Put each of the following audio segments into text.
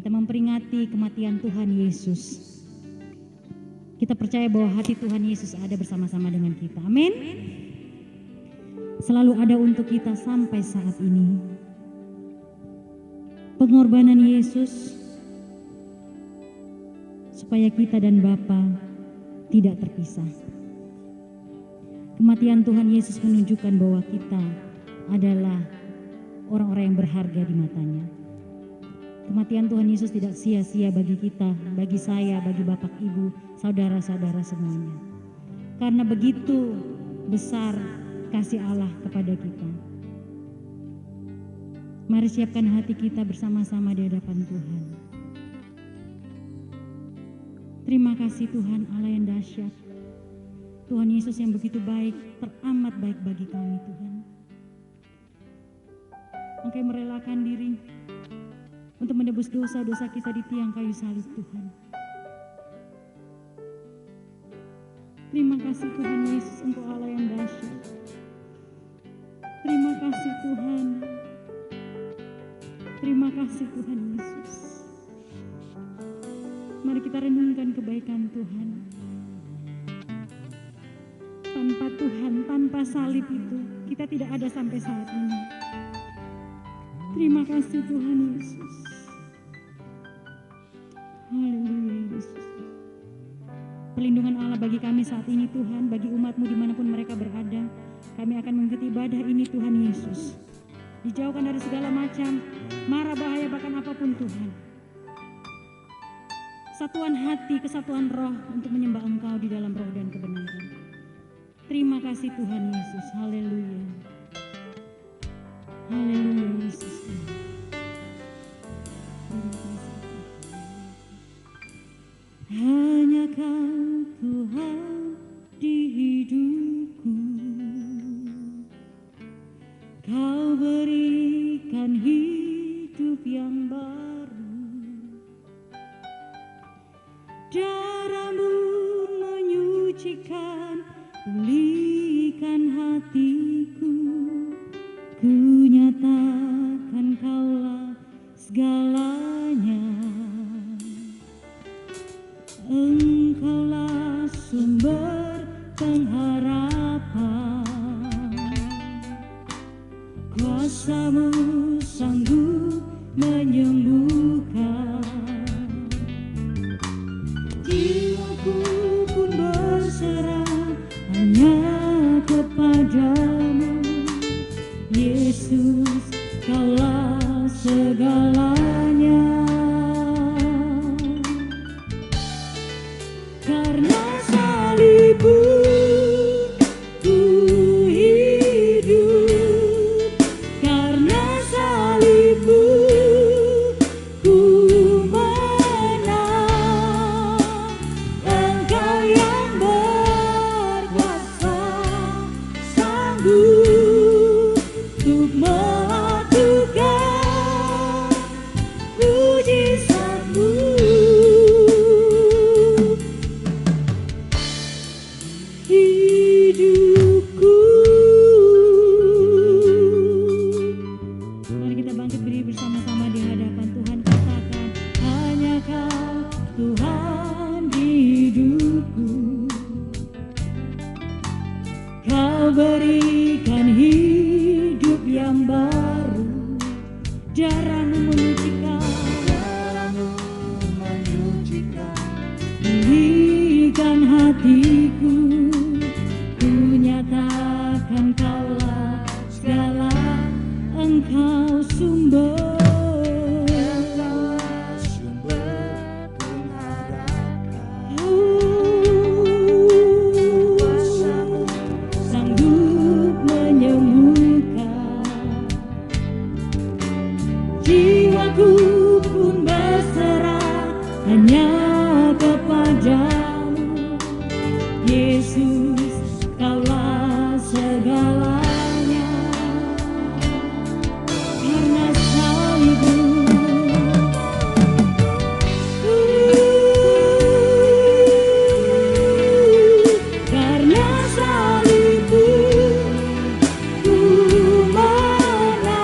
Kita memperingati kematian Tuhan Yesus. Kita percaya bahwa hati Tuhan Yesus ada bersama-sama dengan kita. Amin. Selalu ada untuk kita sampai saat ini. Pengorbanan Yesus supaya kita dan Bapa tidak terpisah. Kematian Tuhan Yesus menunjukkan bahwa kita adalah orang-orang yang berharga di matanya. Kematian Tuhan Yesus tidak sia-sia bagi kita, bagi saya, bagi bapak ibu, saudara-saudara semuanya. Karena begitu besar kasih Allah kepada kita. Mari siapkan hati kita bersama-sama di hadapan Tuhan. Terima kasih Tuhan Allah yang dahsyat. Tuhan Yesus yang begitu baik, teramat baik bagi kami Tuhan. Engkau merelakan diri untuk menebus dosa-dosa kita di tiang kayu salib Tuhan. Terima kasih Tuhan Yesus, Engkau Allah yang dahsyat. Terima kasih Tuhan. Terima kasih Tuhan Yesus. Mari kita renungkan kebaikan Tuhan. Tanpa Tuhan, tanpa salib itu, kita tidak ada sampai saat ini. Terima kasih Tuhan Yesus. Haleluya Yesus. Perlindungan Allah bagi kami saat ini Tuhan, bagi umat-Mu dimanapun mereka berada. Kami akan mengikuti ibadah ini Tuhan Yesus. Dijauhkan dari segala macam mara bahaya bahkan apapun Tuhan. Satuan hati, kesatuan roh untuk menyembah Engkau di dalam roh dan kebenaran. Terima kasih Tuhan Yesus. Haleluya. Haleluya Yesus. Terima kasih. Hanya Kau Tuhan di hidupku. Kau berikan hidup yang baru. Darah-Mu menyucikan, pulihkan hatiku. Ku nyatakan Kaulah segalanya. Engkaulah sumber pengharapan. Kuasa-Mu sanggup menyembuhkan. Jiwaku pun berserah hanya kepada-Mu. Yesus, Kaulah segalanya. Karena salib-Mu ku hidup. Karena salib-Mu ku menang. Engkau yang berkuasa, sanggup untuk melakukan mujizat-Mu. Hidupku. Mari kita bangkit berdiri bersama-sama di hadapan Tuhan. Katakan, hanya Kau Tuhan di hidupku. Kau berikan hidup yang baru. Darah-Mu menyucikan, pulihkan hatiku. Ku nyatakan Kaulah segala. Engkau sumber pengharapan. Kuasa-Mu sanggup menyembuhkan. Jiwaku pun berserah hanya kepada-Mu. Yesus, Kaulah segalanya. Karena salib-Mu, karena salib-Mu ku menang.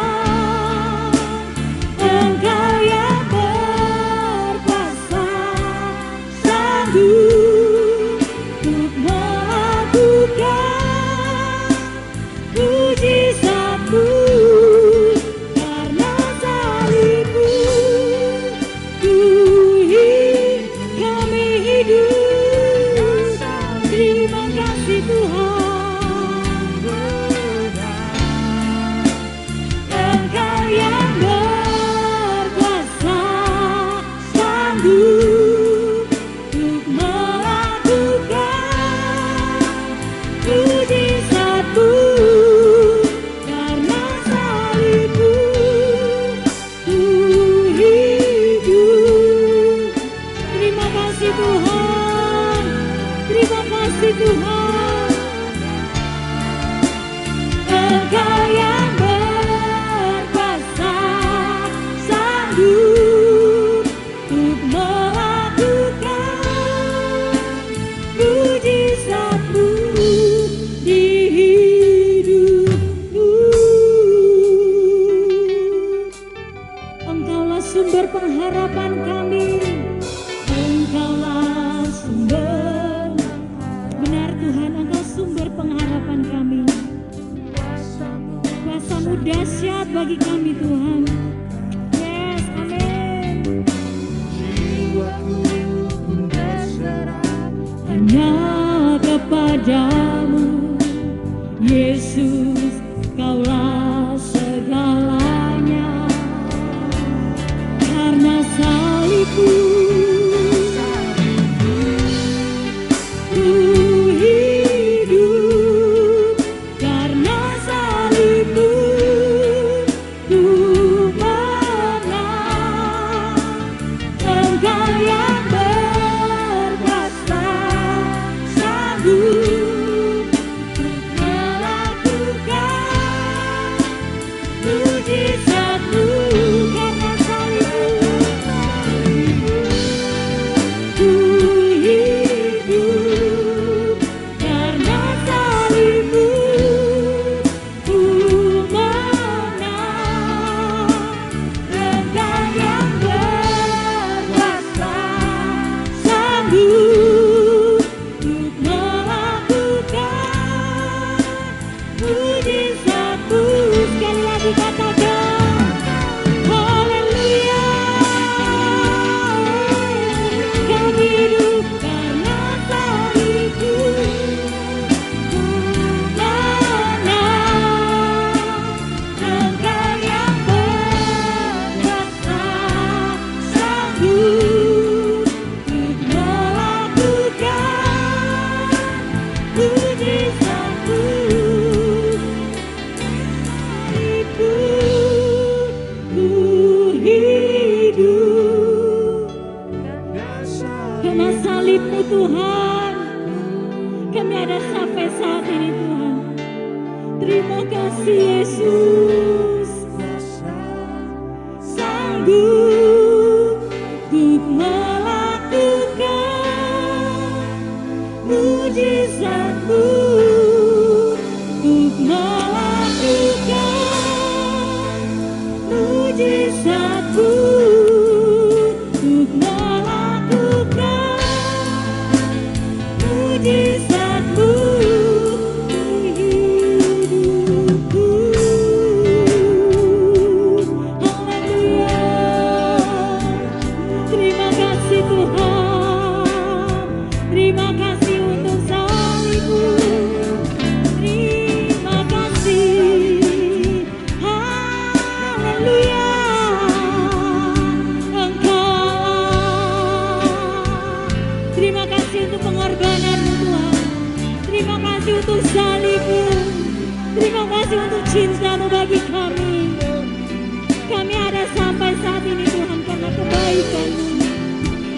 Engkau yang Engkau yang berkuasa, sanggup untuk melakukan mujizat-Mu di hidupku. Engkaulah sumber pengharapan kami. Engkaulah sumber, benar Tuhan, Engkau sumber pengharapan kami. Kuasa-Mu dahsyat bagi kami Tuhan. Yes, amin. Jiwaku pun berserah hanya kepadamu, Yesus, Kaulah segalanya. Karena salibmu Tuhan, kami ada sampai saat ini Tuhan. Terima kasih Yesus, sanggup untuk melakukan mujizat-Mu, untuk melakukan mujizat-Mu, untuk melakukan mujizat-Mu di hidupku. Haleluya. Terima kasih Tuhan. Terima kasih untuk salib-Mu. Terima kasih. Haleluya. Engkau. Terima kasih untuk pengorbanan-Mu Tuhan. Terima kasih untuk salib-Mu. Terima kasih untuk cinta-Mu bagi kami. Kami ada sampai saat ini Tuhan karena kebaikan-Mu.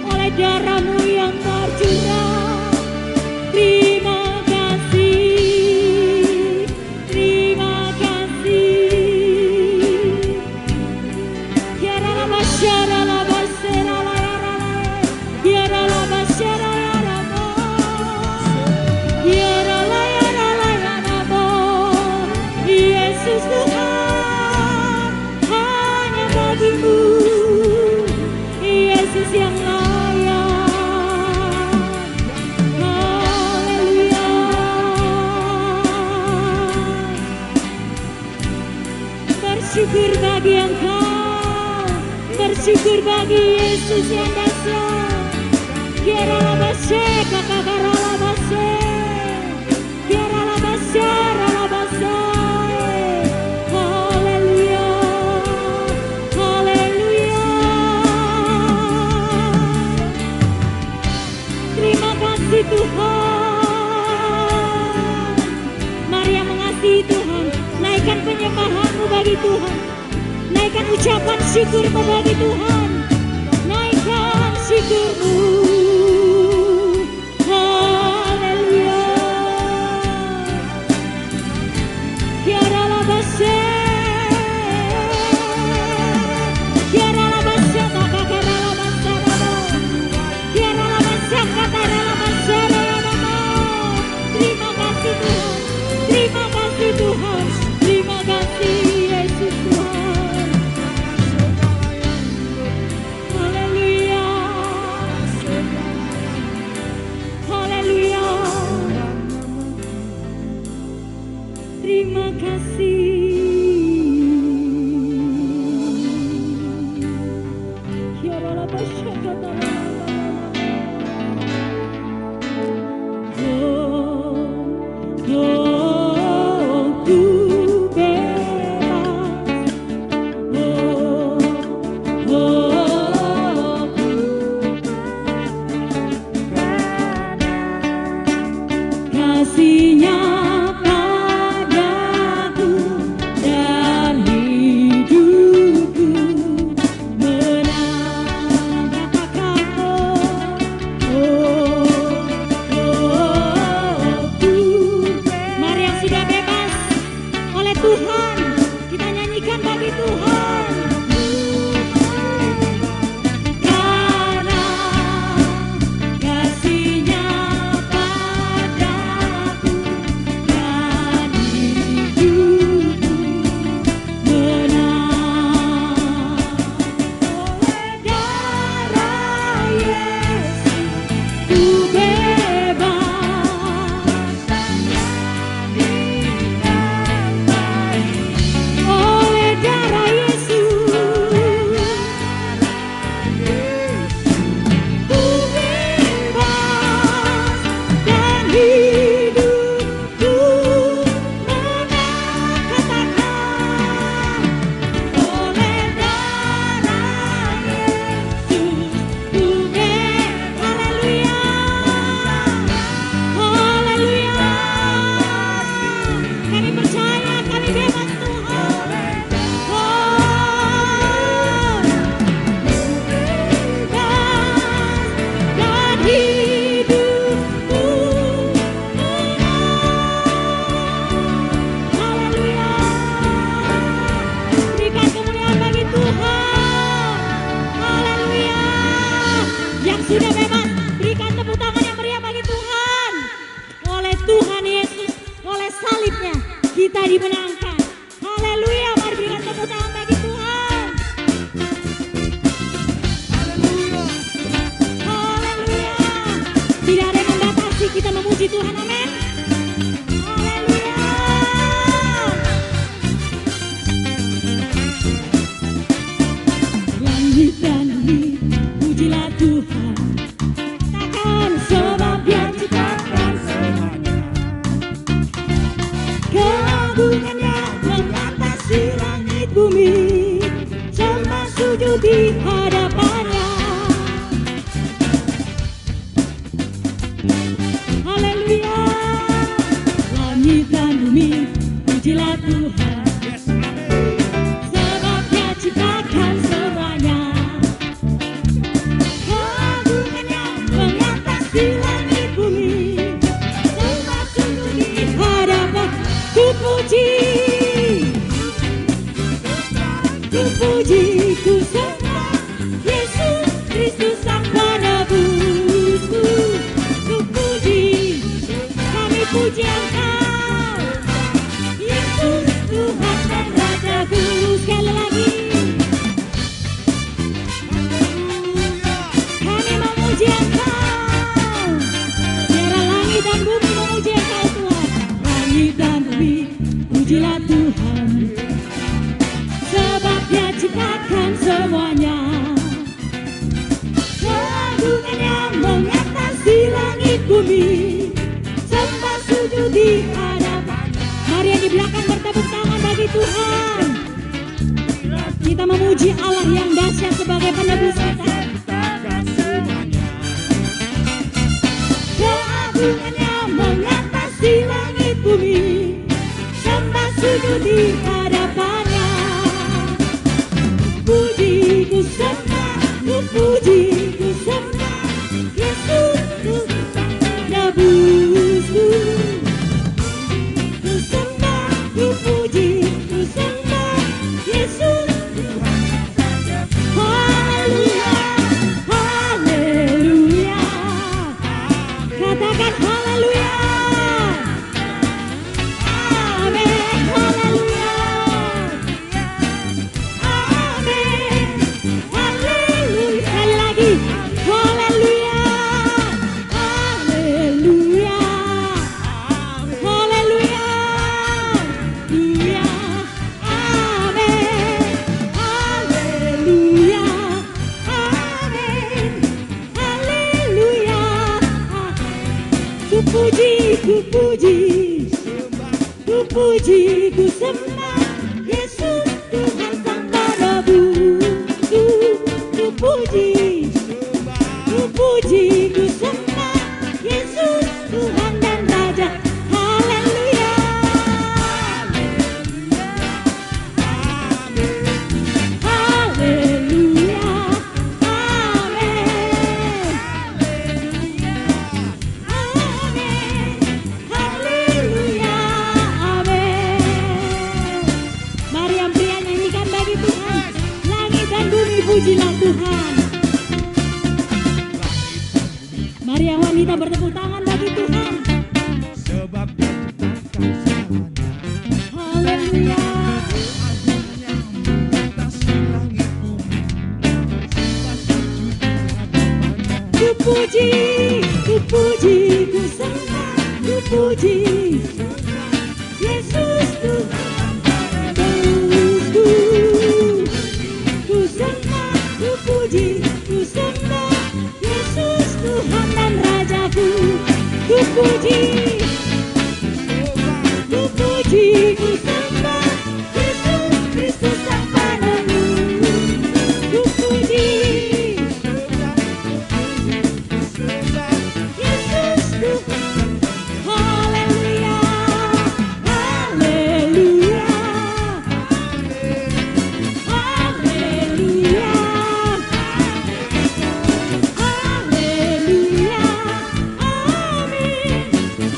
Oleh darah-Mu yang tercurah. Terima kasih. Terima kasih. Kiara la basyara la basera la yara la. Kiara la basyara yara mo. Kiara la yara mo. Yesus Tuhan, hanya bagi-Mu. Yesus yang layak. Haleluya. Bersyukur bagi Engkau, bersyukur bagi Yesus yang dahsyat. Kiara la bashe, kakakara la bashe. Kiara la basyara la bashe. Haleluya. Haleluya. Terima kasih Tuhan. Mari yang mengasihi Tuhan, naikkan penyembahan-Mu bagi Tuhan. Naikkan ucapan syukur-Mu bagi Tuhan. Naikkan syukur-Mu. Haleluya. Kiara Tuhan. Terima kasih Yesus Tuhan. Haleluya. Haleluya. Terima kasih. Kasihnya padaku dan hidupku menang. Katakan mari yang sudah bebas oleh Tuhan, kita nyanyikan bagi Tuhan. Karena kasihnya padaku dan hidupku menang. Oleh darah Yesus ku bebas dan didamai. Oleh darah Yesus ku bebas dan hidupku menang. Katakan oleh darah Yesus ku bebas. Haleluya. Haleluya. Kami percaya kami bebas Tuhan. Dan hidupku menang. Haleluya. Berikan kemuliaan bagi Tuhan. Haleluya. Yang sudah bebas, berikan tepuk tangan yang meriah bagi Tuhan. Oleh Tuhan Yesus, oleh salibnya kita dimenangkan. Haleluya. Mari berikan tepuk tangan bagi Tuhan. Haleluya. Tidak ada yang membatasi kita memuji Tuhan. Amin. Haleluya. Langit dan bumi, pujilah Tuhan. Katakan sebab Dia ciptakan semuanya. Keagungannya mengatasi langit bumi. Sembah sujud di hadapannya. Haleluya. Langit dan bumi, pujilah Tuhan. Sebab Dia ciptakan semuanya. Keagungannya mengatasi langit bumi. Sembah sujud di hadapan. Ku puji, ku sembah Yesus Kristus Sang Penebusku. Ku puji, kami puji Engkau, Yesus Tuhan dan Rajaku. Sekali lagi kami memuji Engkau. Biarlah langit dan bumi memuji Engkau Tuhan. Langit dan bumi, pujilah Tuhan. Sebab Dia ciptakan semuanya. Keagungannya mengatasi langit bumi. Sembah sujud di hadapan. Mari yang di belakang bertepuk tangan bagi Tuhan. Kita memuji Allah yang dahsyat sebagai penebus kita. Keagungannya mengatasi langit bumi. Sembah sujud di hadapannya. Puji ku sembah, ku puji ku sembah Yesus Tuhan Penebusku. Ku sembah, ku puji ku sembah Yesus Tuhan Rajaku. Haleluya, haleluya. Katakan haleluya. Amin. sembah Yesus Tuhan tanpa ragu. Ku puji, ku sembah Yesus Tuhan dan Raja. Haleluya. Haleluya. Amin. Amin. Haleluya. Amin. Mari yang pria nyanyikan bagi Tuhan. Langit dan bumi pujilah Tuhan. Mari yang wanita bertepuk tangan bagi Tuhan. Sebab Haleluya. Ku puji, ku sembah, ku puji Yesus Tuhan. Ku sembah, ku puji, ku sembah Yesus Tuhan dan Rajaku. Ku puji, ku sembah Yesus Kristus Sang Penebus. Ku puji Yesus Tuhan. Haleluya. Haleluya. Haleluya. Haleluya. Amin.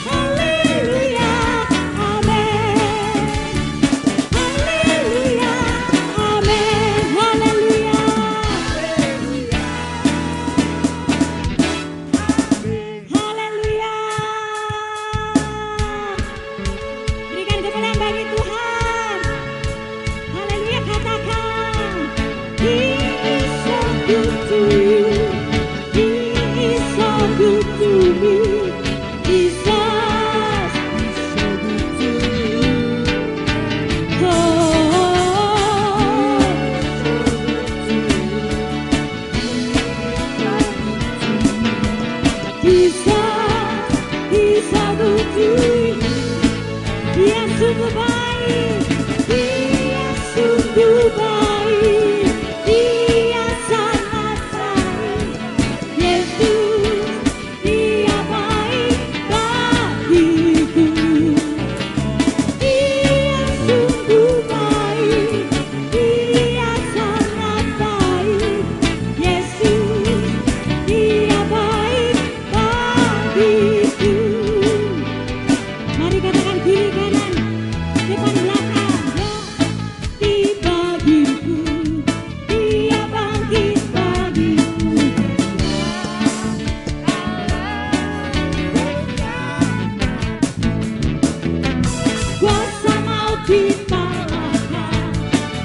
Haleluya. Amin. Haleluya. Amin. Haleluya. Haleluya. Berikan kemuliaan bagi Tuhan. Haleluya, katakan. He is so good to you. He is so good to me. Jesus is so good to you. Jesus is so good to you. Dia sungguh baik, dia sungguh baik, dia sangat baik. Yesus, dia baik bagiku. Dia sungguh baik, dia sangat baik. Yesus, dia baik bagiku. Mari katakan kiri kanan, depan belakang. Di bagiku, dia bangkit bagiku. Kuasa maut dikalahkan,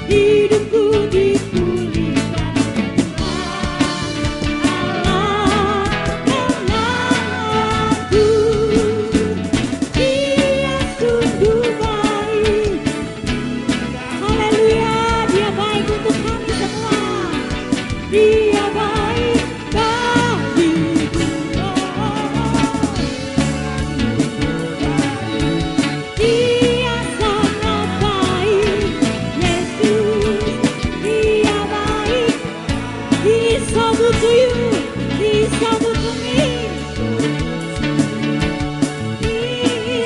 hidupku dipulihkan. Allah kenanganku. Dia sungguh baik. Haleluya, dia baik untuk kami semua. Dia baik bagiku. Dia sangat baik. Yesus, dia baik. He is so good to you. He is so good to me. He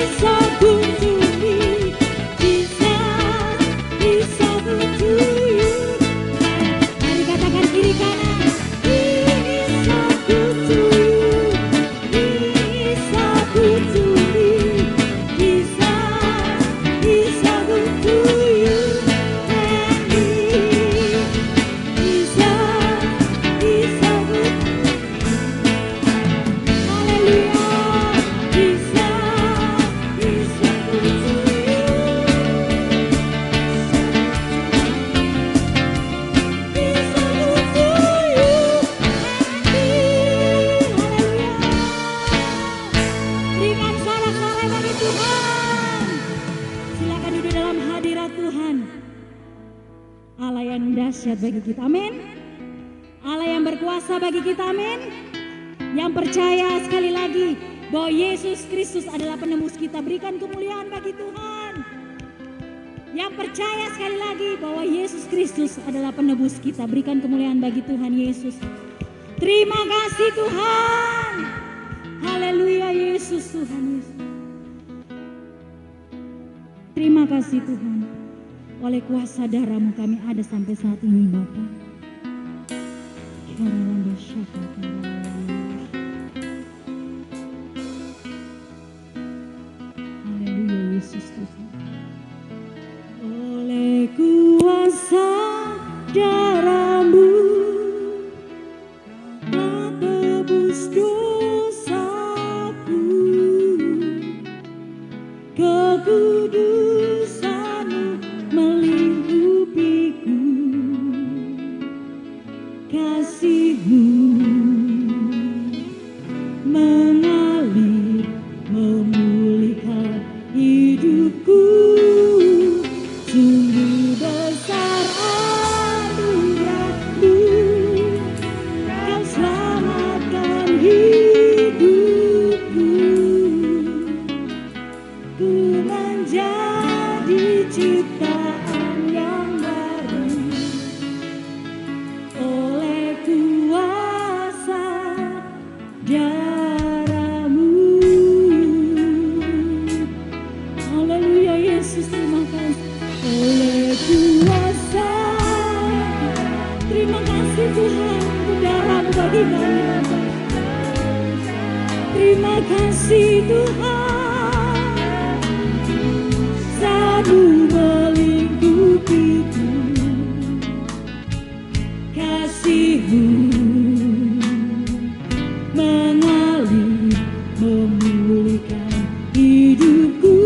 is so good to me. Jesus is so good to you. Mari katakan kiri kanan. He is so good to you. He is so good to me. Jesus is so good to you and me. Jesus is so good. Haleluya. Jesus is so good to you. He's so good to you and me. Haleluya. Berikan sorak-sorai bagi Tuhan. Silakan duduk dalam hadirat Tuhan. Allah yang dahsyat bagi kita, amin. Allah yang berkuasa bagi kita, amin. Yang percaya sekali lagi bahwa Yesus Kristus adalah penembus kita, berikan kemuliaan bagi Tuhan. Yang percaya sekali lagi bahwa Yesus Kristus adalah penebus kita. Berikan kemuliaan bagi Tuhan Yesus. Terima kasih Tuhan. Haleluya Yesus, Tuhan Yesus. Terima kasih Tuhan. Oleh kuasa darah-Mu kami ada sampai saat ini Bapa. Haleluya Yesus Tuhan. Oleh kuasa darah-Mu telah tebus dosaku, kekudusan-Mu melingkupiku, kasih-Mu mengalir memulihkan hidupku. Sungguh besar anugerah-Mu, Kau selamatkan hidupku. Ku menjadi ciptaan yang baru oleh kuasa darah-Mu. Haleluya Yesus, terima kasih. Oleh kuasa, terima kasih Tuhan untuk darah-Mu bagi kami. Terima kasih Tuhan, selalu melingkupiku, kasih-Mu mengalir memulihkan hidupku.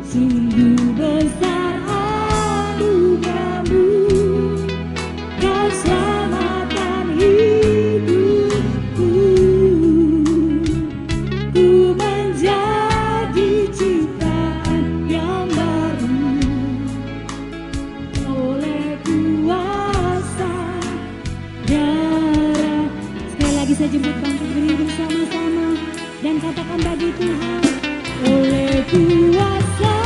Sungguh besar anugerah-Mu, Kau selamatkan hidupku. Ku menjadi ciptaan yang baru oleh kuasa darah. Sekali lagi saya jemput bangkit berdiri bersama-sama dan katakan bagi Tuhan, oleh kuasa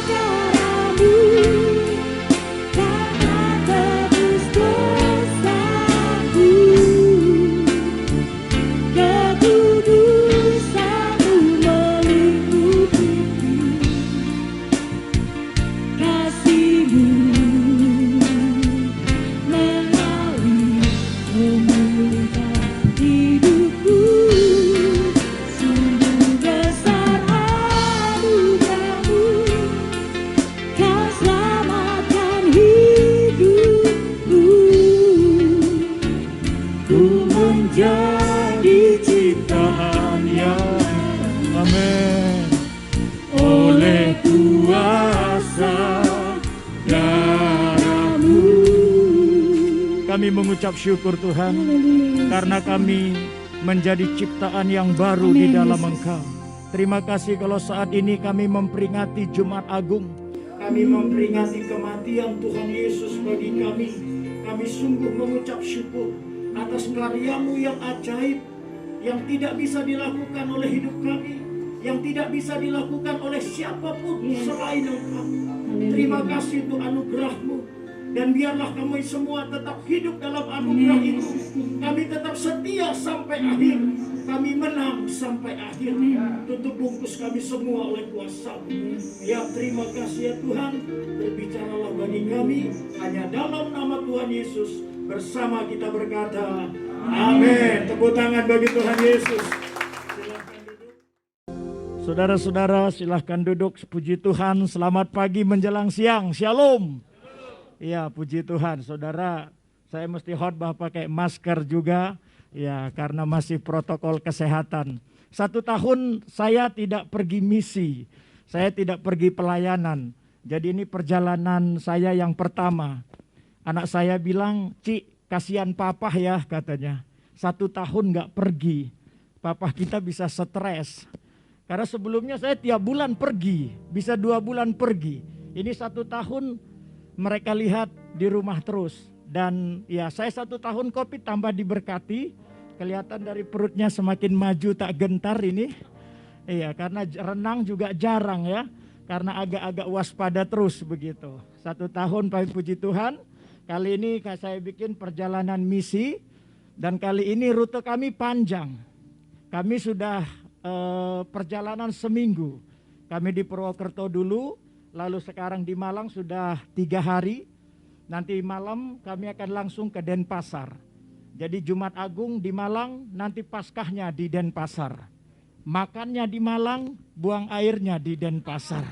darah-Mu telah tebus dosaku, kekudusan-Mu melingkupiku, kasih-Mu mengalir memulihkan hidupku. Sungguh besar anugerah-Mu, Kau selamatkan hidupku. Ku menjadi ciptaan yang Amin. oleh kuasa darah-Mu. Kami mengucap syukur Tuhan karena kami menjadi ciptaan yang baru di Amin, dalam Yesus. Engkau. Terima kasih kalau saat ini kami memperingati Jumat Agung. Kami memperingati kematian Tuhan Yesus bagi kami. Kami sungguh mengucap syukur atas karya-Mu yang ajaib, yang tidak bisa dilakukan oleh hidup kami, yang tidak bisa dilakukan oleh siapapun selain Engkau. Terima kasih untuk anugerah-Mu. Dan biarlah kami semua tetap hidup dalam anugerah itu. Kami tetap setia sampai akhir. Kami menang sampai akhir. Tutup bungkus kami semua oleh kuasa-Mu. Ya, terima kasih ya Tuhan. Berbicaralah bagi kami hanya dalam nama Tuhan Yesus. Bersama kita berkata amin. Tepuk tangan bagi Tuhan Yesus. Silahkan duduk. Saudara-saudara silahkan duduk. Puji Tuhan. Selamat pagi menjelang siang. Shalom. Ya, puji Tuhan, saudara. Saya mesti khotbah pakai masker juga, ya, karena masih protokol kesehatan. 1 tahun saya tidak pergi misi, saya tidak pergi pelayanan. Jadi ini perjalanan saya yang pertama. Anak saya bilang, Cik, kasihan papa ya katanya. 1 tahun gak pergi, papa kita bisa stres. Karena sebelumnya saya tiap bulan pergi, bisa 2 bulan pergi. Ini 1 tahun mereka lihat di rumah terus. Dan ya saya 1 tahun COVID tambah diberkati. Kelihatan dari perutnya semakin maju tak gentar ini. Iya, karena renang juga jarang ya. karena agak-agak waspada terus begitu. 1 tahun puji Tuhan, kali ini saya bikin perjalanan misi dan kali ini rute kami panjang. Kami sudah perjalanan seminggu. Kami di Purwokerto dulu, lalu sekarang di Malang sudah 3 hari. Nanti malam kami akan langsung ke Denpasar. Jadi Jumat Agung di Malang, nanti Paskahnya di Denpasar. Makannya di Malang, buang airnya di Denpasar.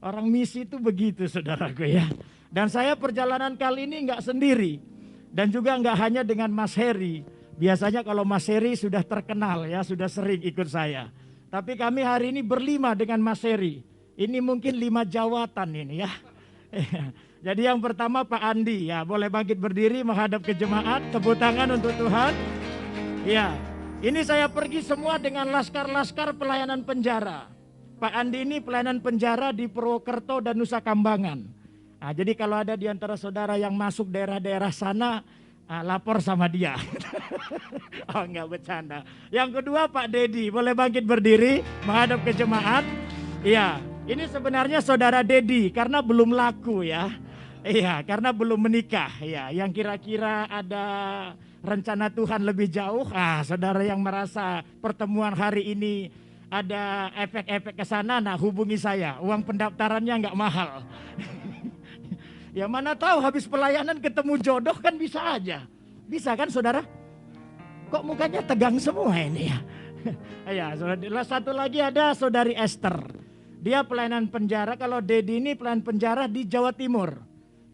Orang misi itu begitu saudaraku ya. Dan saya perjalanan kali ini nggak sendiri. Dan juga nggak hanya dengan Mas Heri. Biasanya kalau Mas Heri sudah terkenal ya, sudah sering ikut saya. Tapi kami hari ini berlima dengan Mas Heri. Ini mungkin 5 jawatan ini ya. Jadi yang pertama Pak Andi ya, boleh bangkit berdiri menghadap ke jemaat, tepuk tangan untuk Tuhan. Ya, ini saya pergi semua dengan laskar-laskar pelayanan penjara. Pak Andi ini pelayanan penjara di Purwokerto dan Nusa Kambangan. Nah, jadi kalau ada di antara saudara yang masuk daerah-daerah sana, lapor sama dia. Oh enggak, bercanda. Yang kedua Pak Dedi, boleh bangkit berdiri menghadap ke jemaat. Iya, ini sebenarnya saudara Dedi karena belum laku ya. Iya, karena belum menikah ya. Yang kira-kira ada rencana Tuhan lebih jauh. Saudara yang merasa pertemuan hari ini ada efek-efek ke sana, nah hubungi saya. Uang pendaftarannya nggak mahal. Ya mana tahu habis pelayanan ketemu jodoh kan bisa aja. Bisa kan saudara? Kok mukanya tegang semua ini ya? Ya, satu lagi ada saudari Esther. Dia pelayanan penjara, kalau Dedi ini pelayanan penjara di Jawa Timur.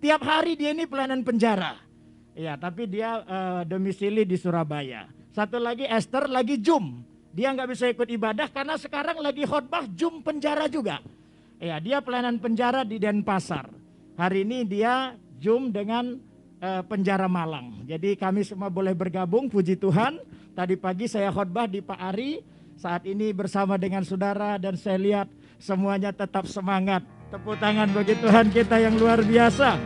Tiap hari dia ini pelayanan penjara. Ya, tapi dia domisili di Surabaya. Satu lagi Esther lagi jum. Dia nggak bisa ikut ibadah karena sekarang lagi khotbah jum penjara juga. Ya, dia pelayanan penjara di Denpasar. Hari ini dia jum dengan penjara Malang. Jadi kami semua boleh bergabung, puji Tuhan. Tadi pagi saya khotbah di Pak Ari. Saat ini bersama dengan saudara dan saya lihat semuanya tetap semangat. Tepuk tangan bagi Tuhan kita yang luar biasa.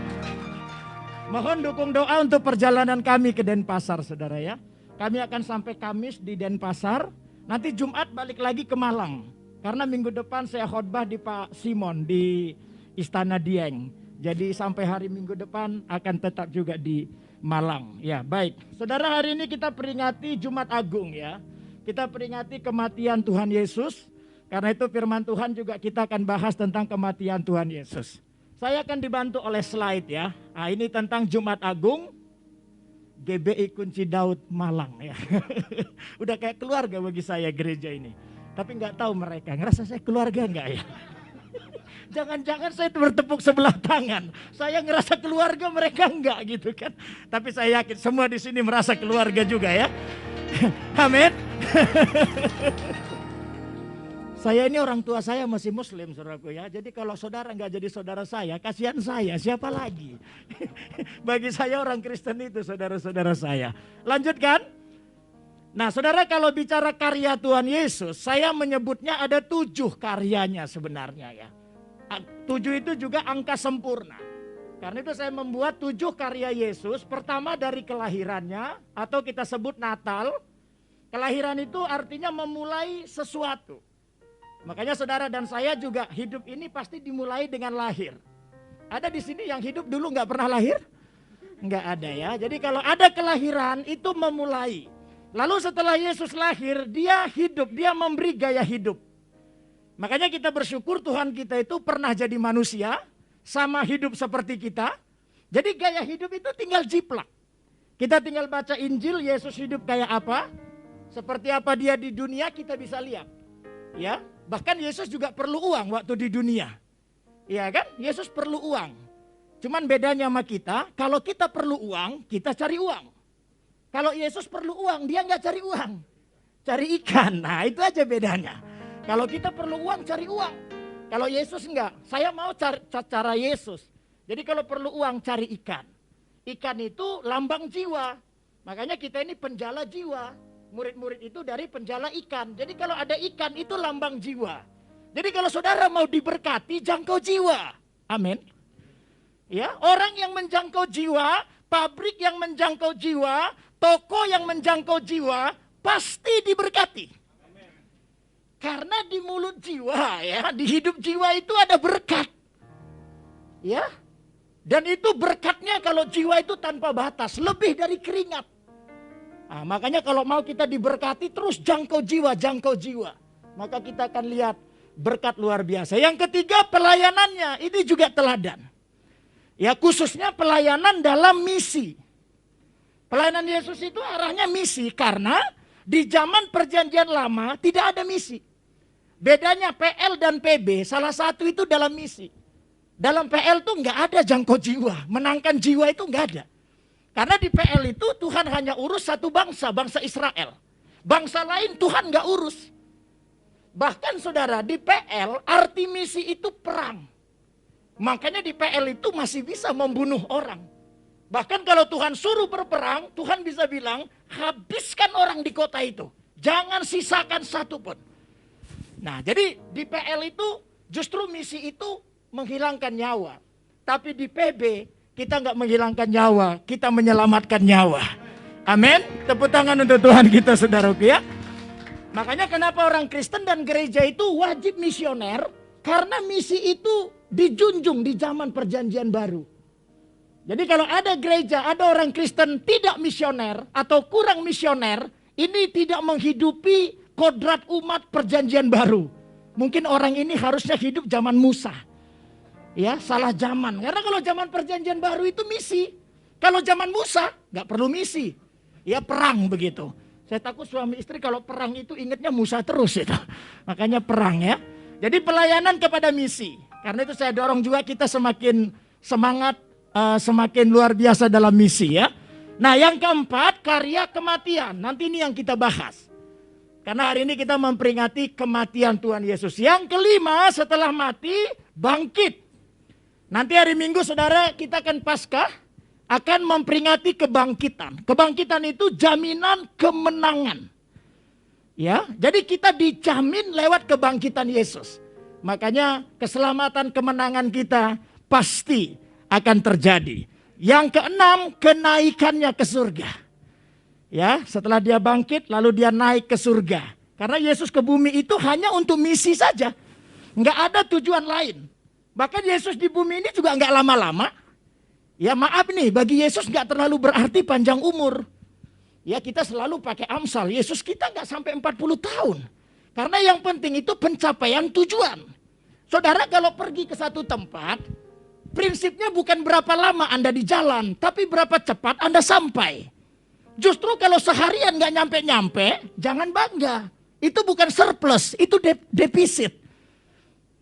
Mohon dukung doa untuk perjalanan kami ke Denpasar saudara ya. Kami akan sampai Kamis di Denpasar. Nanti Jumat balik lagi ke Malang. Karena minggu depan saya khotbah di Pak Simon di Istana Dieng. Jadi sampai hari Minggu depan akan tetap juga di Malang. Ya baik. Saudara, hari ini kita peringati Jumat Agung ya. Kita peringati kematian Tuhan Yesus. Karena itu firman Tuhan juga kita akan bahas tentang kematian Tuhan Yesus. Saya akan dibantu oleh slide ya. Nah, ini tentang Jumat Agung GBI Kunci Daud Malang ya. Udah kayak keluarga bagi saya gereja ini. Tapi nggak tahu mereka ngerasa saya keluarga nggak ya? Jangan-jangan saya bertepuk sebelah tangan. Saya ngerasa keluarga, mereka enggak gitu kan. Tapi saya yakin semua di sini merasa keluarga juga ya. Amin. Saya ini orang tua saya masih muslim saudaraku ya. Jadi kalau saudara nggak jadi saudara saya, kasihan saya, siapa lagi? Bagi saya orang Kristen itu saudara-saudara saya. Lanjutkan. Nah saudara, kalau bicara karya Tuhan Yesus, saya menyebutnya ada 7 karyanya sebenarnya ya. 7 itu juga angka sempurna. Karena itu saya membuat 7 karya Yesus. Pertama dari kelahirannya, atau kita sebut Natal. Kelahiran itu artinya memulai sesuatu. Makanya saudara dan saya juga hidup ini pasti dimulai dengan lahir. Ada di sini yang hidup dulu nggak pernah lahir? Nggak ada ya. Jadi kalau ada kelahiran itu memulai. Lalu setelah Yesus lahir, dia hidup, dia memberi gaya hidup. Makanya kita bersyukur Tuhan kita itu pernah jadi manusia, sama hidup seperti kita. Jadi gaya hidup itu tinggal jiplak. Kita tinggal baca Injil, Yesus hidup kayak apa? Seperti apa dia di dunia kita bisa lihat. Ya, bahkan Yesus juga perlu uang waktu di dunia. Iya kan? Yesus perlu uang. Cuman bedanya sama kita, kalau kita perlu uang, kita cari uang. Kalau Yesus perlu uang, dia nggak cari uang. Cari ikan. Nah, itu aja bedanya. Kalau kita perlu uang, cari uang. Kalau Yesus enggak. Saya mau cara Yesus. Jadi kalau perlu uang, cari ikan. Ikan itu lambang jiwa. Makanya kita ini penjala jiwa. Murid-murid itu dari penjala ikan. Jadi kalau ada ikan itu lambang jiwa. Jadi kalau saudara mau diberkati, jangkau jiwa. Amin. Ya, orang yang menjangkau jiwa, pabrik yang menjangkau jiwa, toko yang menjangkau jiwa, pasti diberkati. Karena di mulut jiwa ya, di hidup jiwa itu ada berkat. Ya. Dan itu berkatnya kalau jiwa itu tanpa batas, lebih dari keringat. Nah, makanya kalau mau kita diberkati terus jangkau jiwa. Maka kita akan lihat berkat luar biasa. Yang ketiga, pelayanannya ini juga teladan. Ya, khususnya pelayanan dalam misi. Pelayanan Yesus itu arahnya misi karena di zaman perjanjian lama tidak ada misi. Bedanya PL dan PB, salah satu itu dalam misi. Dalam PL itu nggak ada jangkau jiwa, menangkan jiwa itu nggak ada. Karena di PL itu Tuhan hanya urus satu bangsa, bangsa Israel. Bangsa lain Tuhan nggak urus. Bahkan saudara, di PL arti misi itu perang. Makanya di PL itu masih bisa membunuh orang. Bahkan kalau Tuhan suruh berperang, Tuhan bisa bilang, habiskan orang di kota itu. Jangan sisakan satu pun. Nah, jadi di PL itu justru misi itu menghilangkan nyawa. Tapi di PB kita nggak menghilangkan nyawa, kita menyelamatkan nyawa. Amin. Tepuk tangan untuk Tuhan kita, saudaraku ya. Makanya kenapa orang Kristen dan gereja itu wajib misioner, karena misi itu dijunjung di zaman perjanjian baru. Jadi kalau ada gereja, ada orang Kristen tidak misioner atau kurang misioner, ini tidak menghidupi kodrat umat perjanjian baru. Mungkin orang ini harusnya hidup zaman Musa. Ya, salah zaman. Karena kalau zaman perjanjian baru itu misi. Kalau zaman Musa nggak perlu misi. Ya, perang begitu. Saya takut suami istri kalau perang itu ingatnya Musa terus itu. Makanya perang ya. Jadi pelayanan kepada misi. Karena itu saya dorong juga kita semakin semangat, semakin luar biasa dalam misi ya. Nah, yang keempat, karya kematian. Nanti ini yang kita bahas. Karena hari ini kita memperingati kematian Tuhan Yesus. Yang kelima, setelah mati, bangkit. Nanti hari Minggu saudara kita akan Paskah, akan memperingati kebangkitan. Kebangkitan itu jaminan kemenangan. Ya, jadi kita dijamin lewat kebangkitan Yesus. Makanya keselamatan kemenangan kita pasti akan terjadi. Yang keenam, kenaikannya ke surga. Ya, setelah dia bangkit lalu dia naik ke surga. Karena Yesus ke bumi itu hanya untuk misi saja. Nggak ada tujuan lain. Bahkan Yesus di bumi ini juga nggak lama-lama. Ya maaf nih, bagi Yesus nggak terlalu berarti panjang umur. Ya kita selalu pakai Amsal, Yesus kita nggak sampai 40 tahun. Karena yang penting itu pencapaian tujuan. Saudara kalau pergi ke satu tempat, prinsipnya bukan berapa lama Anda di jalan, tapi berapa cepat Anda sampai. Justru kalau seharian nggak nyampe-nyampe, jangan bangga. Itu bukan surplus, itu defisit.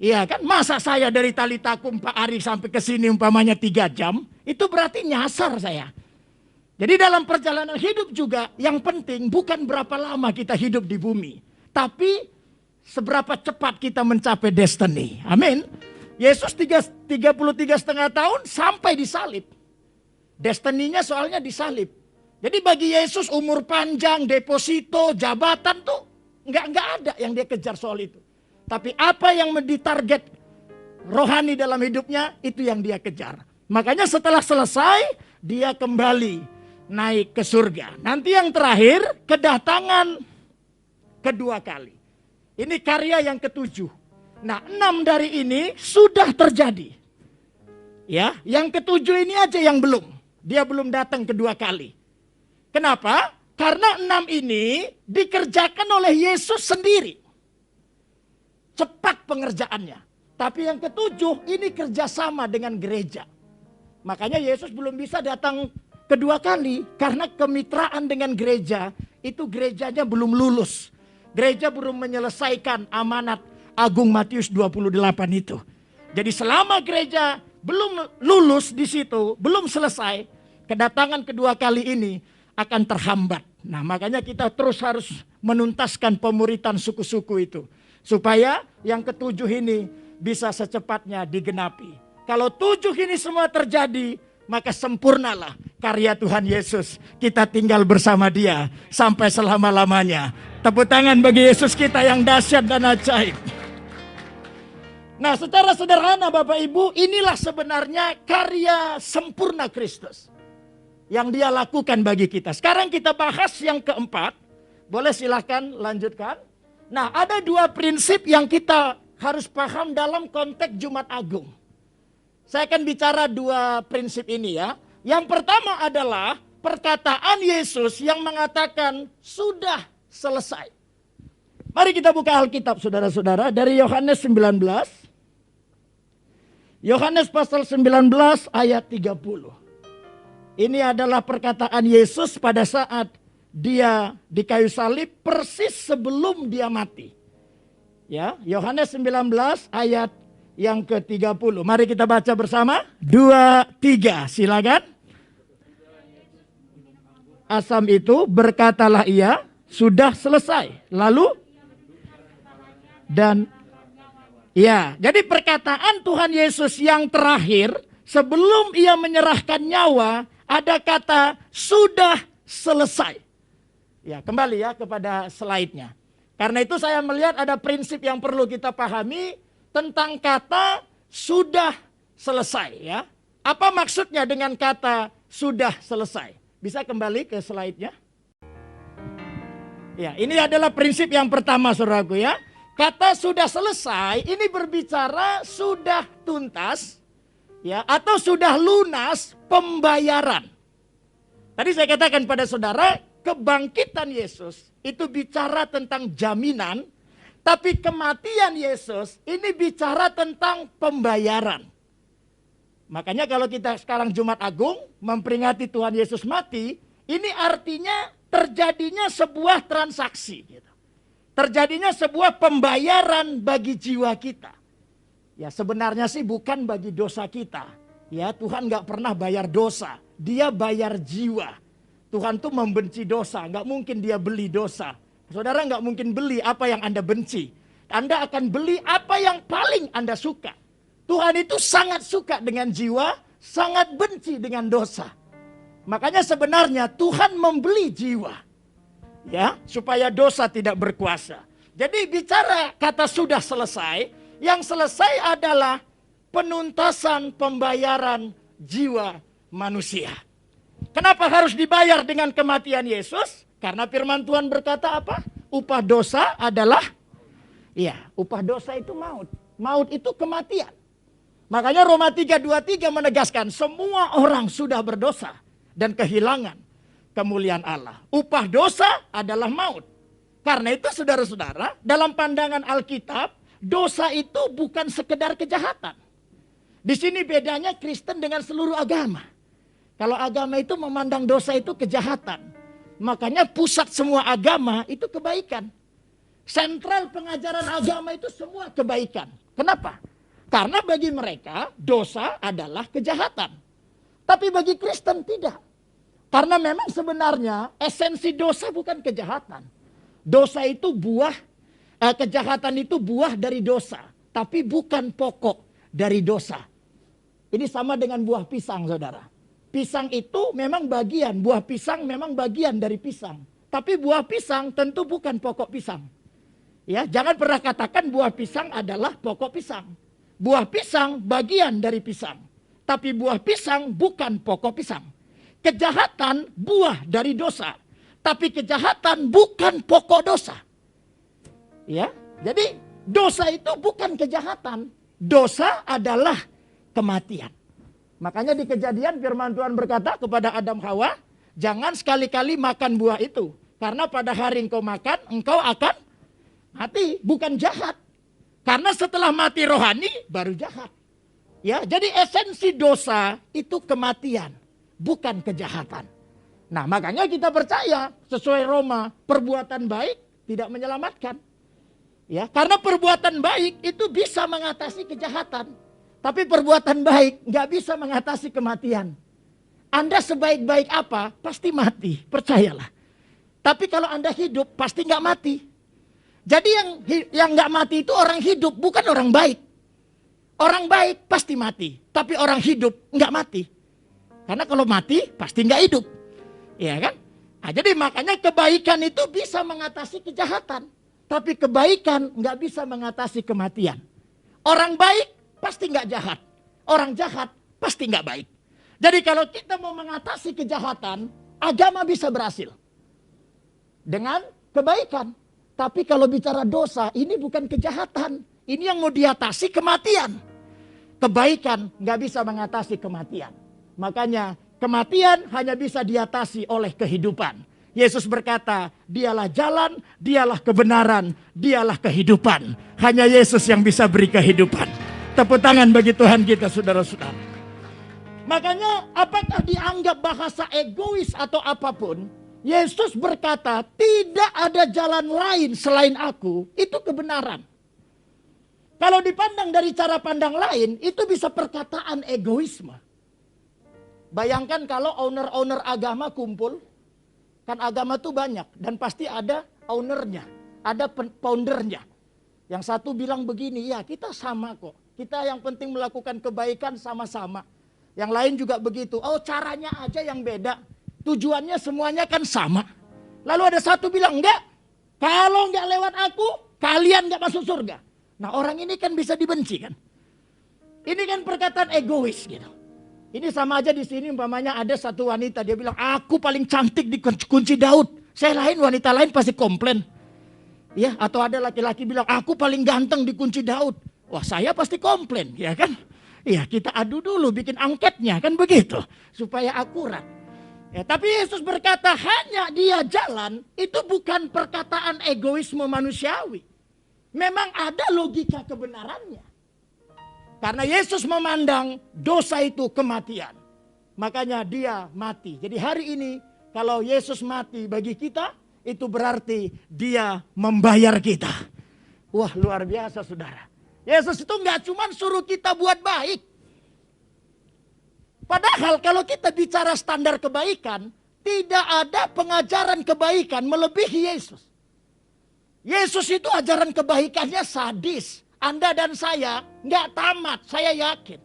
Iya kan, masa saya dari Talitakum Pak Ari sampai ke sini umpamanya 3 jam, itu berarti nyasar saya. Jadi dalam perjalanan hidup juga yang penting bukan berapa lama kita hidup di bumi, tapi seberapa cepat kita mencapai destiny. Amin. Yesus 33,5 tahun sampai disalib. Destininya soalnya disalib. Jadi bagi Yesus umur panjang, deposito, jabatan tuh nggak ada yang dia kejar soal itu. Tapi apa yang ditarget rohani dalam hidupnya, itu yang dia kejar. Makanya setelah selesai, dia kembali naik ke surga. Nanti yang terakhir, kedatangan kedua kali. Ini karya yang ke-7. Nah, 6 dari ini sudah terjadi. Ya, yang ke-7 ini aja yang belum. Dia belum datang kedua kali. Kenapa? Karena 6 ini dikerjakan oleh Yesus sendiri. Cepat pengerjaannya. Tapi yang ke-7 ini kerjasama dengan gereja. Makanya Yesus belum bisa datang kedua kali. Karena kemitraan dengan gereja, itu gerejanya belum lulus. Gereja belum menyelesaikan amanat Agung Matius 28 itu. Jadi selama gereja belum lulus di situ, belum selesai, kedatangan kedua kali ini akan terhambat. Nah makanya kita terus harus menuntaskan pemuritan suku-suku itu. Supaya yang ke-7 ini bisa secepatnya digenapi. Kalau 7 ini semua terjadi, maka sempurnalah karya Tuhan Yesus. Kita tinggal bersama dia sampai selama-lamanya. Tepuk tangan bagi Yesus kita yang dahsyat dan ajaib. Nah secara sederhana Bapak Ibu, inilah sebenarnya karya sempurna Kristus. Yang dia lakukan bagi kita. Sekarang kita bahas yang keempat. Boleh silahkan lanjutkan. Nah, ada dua prinsip yang kita harus paham dalam konteks Jumat Agung. Saya akan bicara dua prinsip ini ya. Yang pertama adalah perkataan Yesus yang mengatakan sudah selesai. Mari kita buka Alkitab saudara-saudara dari Yohanes 19. Yohanes pasal 19 ayat 30. Ini adalah perkataan Yesus pada saat dia di kayu salib persis sebelum dia mati. Ya, Yohanes 19 ayat yang ke-30. Mari kita baca bersama. 2, 3, silakan. Asam itu berkatalah ia, sudah selesai. Lalu dan ya, jadi perkataan Tuhan Yesus yang terakhir sebelum ia menyerahkan nyawa ada kata sudah selesai. Ya, kembali ya kepada slide-nya. Karena itu saya melihat ada prinsip yang perlu kita pahami tentang kata sudah selesai ya. Apa maksudnya dengan kata sudah selesai? Bisa kembali ke slide-nya? Ya, ini adalah prinsip yang pertama saudaraku ya. Kata sudah selesai ini berbicara sudah tuntas ya atau sudah lunas pembayaran. Tadi saya katakan pada saudara, kebangkitan Yesus itu bicara tentang jaminan, tapi kematian Yesus ini bicara tentang pembayaran. Makanya kalau kita sekarang Jumat Agung memperingati Tuhan Yesus mati, ini artinya terjadinya sebuah transaksi gitu. Terjadinya sebuah pembayaran bagi jiwa kita. Ya sebenarnya sih bukan bagi dosa kita. Ya Tuhan gak pernah bayar dosa. Dia bayar jiwa. Tuhan tuh membenci dosa. Gak mungkin dia beli dosa. Saudara gak mungkin beli apa yang Anda benci. Anda akan beli apa yang paling Anda suka. Tuhan itu sangat suka dengan jiwa. Sangat benci dengan dosa. Makanya sebenarnya Tuhan membeli jiwa. Ya, supaya dosa tidak berkuasa. Jadi bicara kata sudah selesai, yang selesai adalah penuntasan pembayaran jiwa manusia. Kenapa harus dibayar dengan kematian Yesus? Karena firman Tuhan berkata apa? Upah dosa adalah, ya, upah dosa itu maut. Maut itu kematian. Makanya Roma 3:23 menegaskan semua orang sudah berdosa dan kehilangan kemuliaan Allah. Upah dosa adalah maut. Karena itu saudara-saudara, dalam pandangan Alkitab, dosa itu bukan sekedar kejahatan. Di sini bedanya Kristen dengan seluruh agama. Kalau agama itu memandang dosa itu kejahatan. Makanya pusat semua agama itu kebaikan. Sentral pengajaran agama itu semua kebaikan. Kenapa? Karena bagi mereka dosa adalah kejahatan. Tapi bagi Kristen tidak. Karena memang sebenarnya esensi dosa bukan kejahatan. Dosa itu buah, kejahatan itu buah dari dosa. Tapi bukan pokok dari dosa. Ini sama dengan buah pisang saudara. Pisang itu memang bagian, buah pisang memang bagian dari pisang. Tapi buah pisang tentu bukan pokok pisang. Ya, jangan pernah katakan buah pisang adalah pokok pisang. Buah pisang bagian dari pisang. Tapi buah pisang bukan pokok pisang. Kejahatan buah dari dosa, tapi kejahatan bukan pokok dosa. Ya, jadi dosa itu bukan kejahatan, dosa adalah kematian. Makanya di Kejadian firman Tuhan berkata kepada Adam Hawa, jangan sekali-kali makan buah itu, karena pada hari engkau makan, engkau akan mati, bukan jahat. Karena setelah mati rohani baru jahat. Ya, jadi esensi dosa itu kematian. Bukan kejahatan. Nah makanya kita percaya sesuai Roma perbuatan baik tidak menyelamatkan. Ya, karena perbuatan baik itu bisa mengatasi kejahatan. Tapi perbuatan baik nggak bisa mengatasi kematian. Anda sebaik-baik apa pasti mati, percayalah. Tapi kalau Anda hidup pasti nggak mati. Jadi yang nggak mati itu orang hidup bukan orang baik. Orang baik pasti mati, tapi orang hidup nggak mati. Karena kalau mati pasti nggak hidup, ya kan? Nah, jadi makanya kebaikan itu bisa mengatasi kejahatan, tapi kebaikan nggak bisa mengatasi kematian. Orang baik pasti nggak jahat, orang jahat pasti nggak baik. Jadi kalau kita mau mengatasi kejahatan, agama bisa berhasil dengan kebaikan. Tapi kalau bicara dosa, ini bukan kejahatan. Ini yang mau diatasi kematian. Kebaikan nggak bisa mengatasi kematian. Makanya kematian hanya bisa diatasi oleh kehidupan. Yesus berkata, dialah jalan, dialah kebenaran, dialah kehidupan. Hanya Yesus yang bisa beri kehidupan. Tepuk tangan bagi Tuhan kita, saudara-saudara. Makanya apakah dianggap bahasa egois atau apapun, Yesus berkata, tidak ada jalan lain selain aku, itu kebenaran. Kalau dipandang dari cara pandang lain, itu bisa perkataan egoisme. Bayangkan kalau owner-owner agama kumpul, kan agama tuh banyak dan pasti ada ownernya, ada foundernya. Yang satu bilang begini, ya kita sama kok. Kita yang penting melakukan kebaikan sama-sama. Yang lain juga begitu. Oh caranya aja yang beda. Tujuannya semuanya kan sama. Lalu ada satu bilang, enggak. Kalau enggak lewat aku, kalian enggak masuk surga. Nah orang ini kan bisa dibenci kan. Ini kan perkataan egois gitu. Ini sama aja di sini umpamanya ada satu wanita. Dia bilang, aku paling cantik di kunci Daud. Saya lain, wanita lain pasti komplain. Ya, atau ada laki-laki bilang, aku paling ganteng di kunci Daud. Wah saya pasti komplain, ya kan. Iya, kita adu dulu, bikin angketnya, kan begitu. Supaya akurat. Ya, tapi Yesus berkata, hanya dia jalan, itu bukan perkataan egoisme manusiawi. Memang ada logika kebenarannya. Karena Yesus memandang dosa itu kematian. Makanya dia mati. Jadi hari ini, kalau Yesus mati bagi kita, itu berarti dia membayar kita. Wah, luar biasa, saudara. Yesus itu nggak cuma suruh kita buat baik. Padahal kalau kita bicara standar kebaikan, tidak ada pengajaran kebaikan melebihi Yesus. Yesus itu ajaran kebaikannya sadis. Anda dan saya nggak tamat, saya yakin.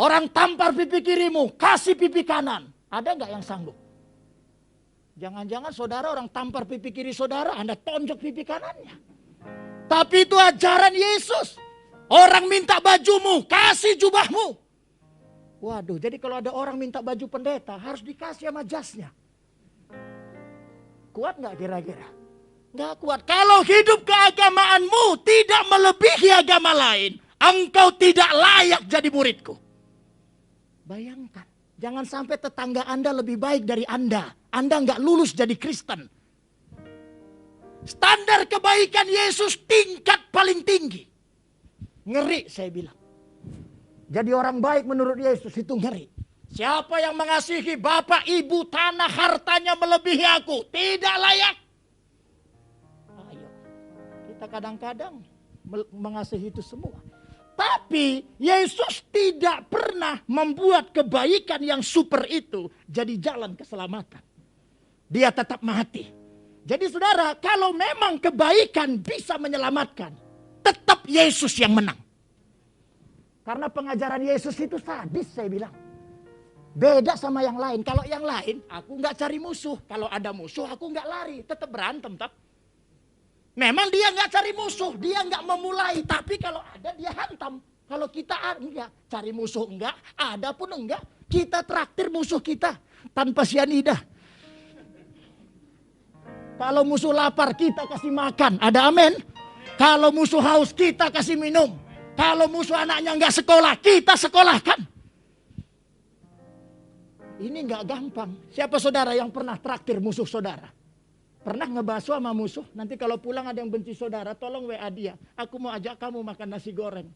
Orang tampar pipi kirimu, kasih pipi kanan. Ada nggak yang sanggup? Jangan-jangan saudara orang tampar pipi kiri saudara, Anda tonjok pipi kanannya. Tapi itu ajaran Yesus. Orang minta bajumu, kasih jubahmu. Waduh, jadi kalau ada orang minta baju pendeta, harus dikasih sama jasnya. Kuat nggak kira-kira? Nggak kuat. Kalau hidup keagamaanmu tidak melebihi agama lain, engkau tidak layak jadi muridku. Bayangkan, jangan sampai tetangga Anda lebih baik dari Anda. Anda nggak lulus jadi Kristen. Standar kebaikan Yesus tingkat paling tinggi. Ngeri saya bilang. Jadi orang baik menurut Yesus itu ngeri. Siapa yang mengasihi bapak, ibu, tanah, hartanya melebihi aku, tidak layak. Ayo, kita kadang-kadang mengasihi itu semua. Tapi Yesus tidak pernah membuat kebaikan yang super itu jadi jalan keselamatan. Dia tetap mati. Jadi saudara, kalau memang kebaikan bisa menyelamatkan, tetap Yesus yang menang. Karena pengajaran Yesus itu sadis, saya bilang. Beda sama yang lain. Kalau yang lain, aku nggak cari musuh. Kalau ada musuh, aku nggak lari. Tetap berantem, tetap. Memang dia nggak cari musuh, dia nggak memulai. Tapi kalau ada, dia hantam. Kalau kita enggak, cari musuh enggak, ada pun enggak. Kita traktir musuh kita tanpa sianida. Kalau musuh lapar, kita kasih makan. Ada amin? Kalau musuh haus, kita kasih minum. Kalau musuh anaknya nggak sekolah, kita sekolahkan. Ini nggak gampang. Siapa saudara yang pernah traktir musuh saudara? Pernah ngebahas sama musuh? Nanti kalau pulang ada yang benci saudara, tolong WA dia. Aku mau ajak kamu makan nasi goreng.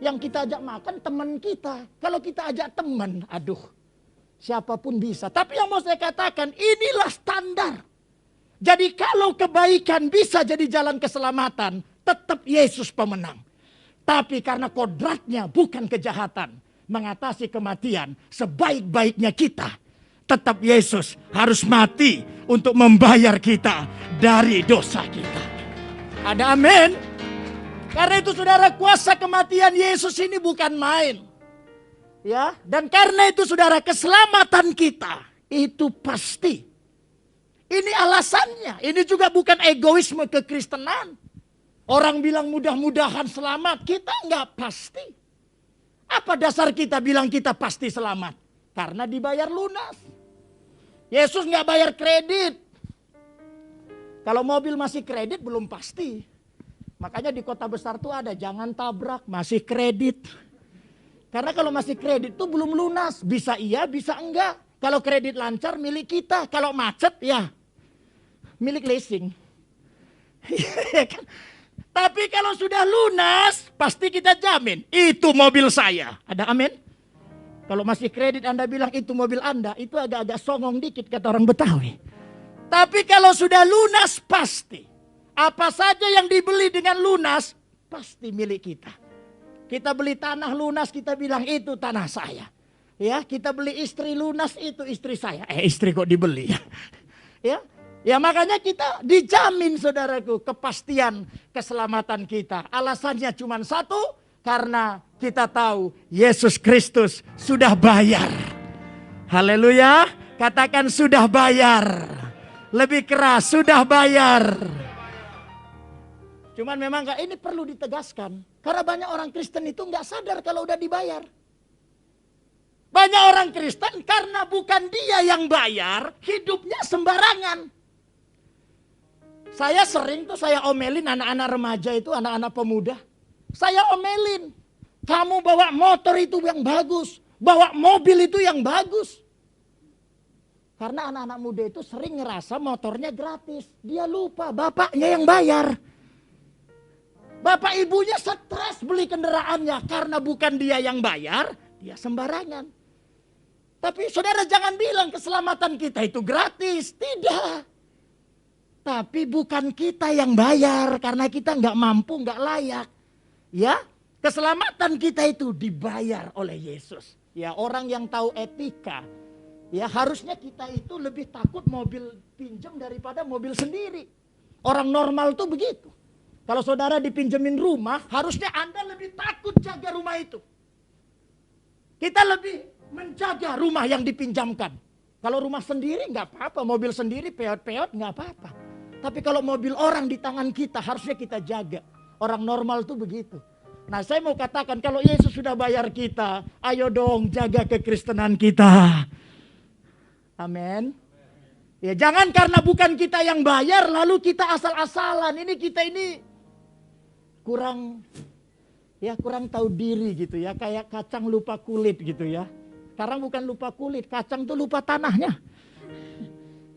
Yang kita ajak makan teman kita. Kalau kita ajak teman, aduh. Siapapun bisa. Tapi yang mau saya katakan, inilah standar. Jadi kalau kebaikan bisa jadi jalan keselamatan, tetap Yesus pemenang. Tapi karena kodratnya bukan kejahatan, mengatasi kematian, sebaik-baiknya kita, tetap Yesus harus mati untuk membayar kita dari dosa kita. Ada amin? Karena itu saudara, kuasa kematian Yesus ini bukan main. Ya, dan karena itu saudara, keselamatan kita itu pasti. Ini alasannya. Ini juga bukan egoisme kekristenan. Orang bilang mudah-mudahan selamat, kita nggak pasti. Apa dasar kita bilang kita pasti selamat? Karena dibayar lunas. Yesus nggak bayar kredit. Kalau mobil masih kredit belum pasti. Makanya di kota besar tuh ada jangan tabrak, masih kredit. Karena kalau masih kredit tuh belum lunas, bisa iya, bisa enggak. Kalau kredit lancar milik kita, kalau macet ya milik leasing. Kan? Tapi kalau sudah lunas, pasti kita jamin itu mobil saya. Ada amin? Kalau masih kredit Anda bilang itu mobil Anda, itu agak-agak songong dikit kata orang Betawi. Tapi kalau sudah lunas pasti. Apa saja yang dibeli dengan lunas, pasti milik kita. Kita beli tanah lunas, kita bilang itu tanah saya. Ya, kita beli istri lunas, itu istri saya. Istri kok dibeli ya? Ya makanya kita dijamin saudaraku kepastian keselamatan kita. Alasannya cuma satu, karena kita tahu Yesus Kristus sudah bayar. Haleluya, katakan sudah bayar. Lebih keras, sudah bayar. Cuman memang ini perlu ditegaskan. Karena banyak orang Kristen itu nggak sadar kalau udah dibayar. Banyak orang Kristen karena bukan dia yang bayar, hidupnya sembarangan. Saya sering tuh saya omelin anak-anak remaja itu, anak-anak pemuda. Saya omelin. Kamu bawa motor itu yang bagus. Bawa mobil itu yang bagus. Karena anak-anak muda itu sering ngerasa motornya gratis. Dia lupa bapaknya yang bayar. Bapak ibunya stres beli kendaraannya. Karena bukan dia yang bayar, dia sembarangan. Tapi saudara jangan bilang keselamatan kita itu gratis. Tidak. Tapi bukan kita yang bayar. Karena kita nggak mampu, nggak layak. Ya, keselamatan kita itu dibayar oleh Yesus. Ya, orang yang tahu etika. Ya, harusnya kita itu lebih takut mobil pinjam daripada mobil sendiri. Orang normal tuh begitu. Kalau saudara dipinjemin rumah, harusnya Anda lebih takut jaga rumah itu. Kita lebih menjaga rumah yang dipinjamkan. Kalau rumah sendiri nggak apa-apa, mobil sendiri peot-peot nggak apa-apa. Tapi kalau mobil orang di tangan kita, harusnya kita jaga. Orang normal tuh begitu. Nah, saya mau katakan kalau Yesus sudah bayar kita, ayo dong jaga kekristenan kita. Amin. Ya, jangan karena bukan kita yang bayar lalu kita asal-asalan. Kita ini kurang tahu diri gitu ya, kayak kacang lupa kulit gitu ya. Sekarang bukan lupa kulit, kacang tuh lupa tanahnya.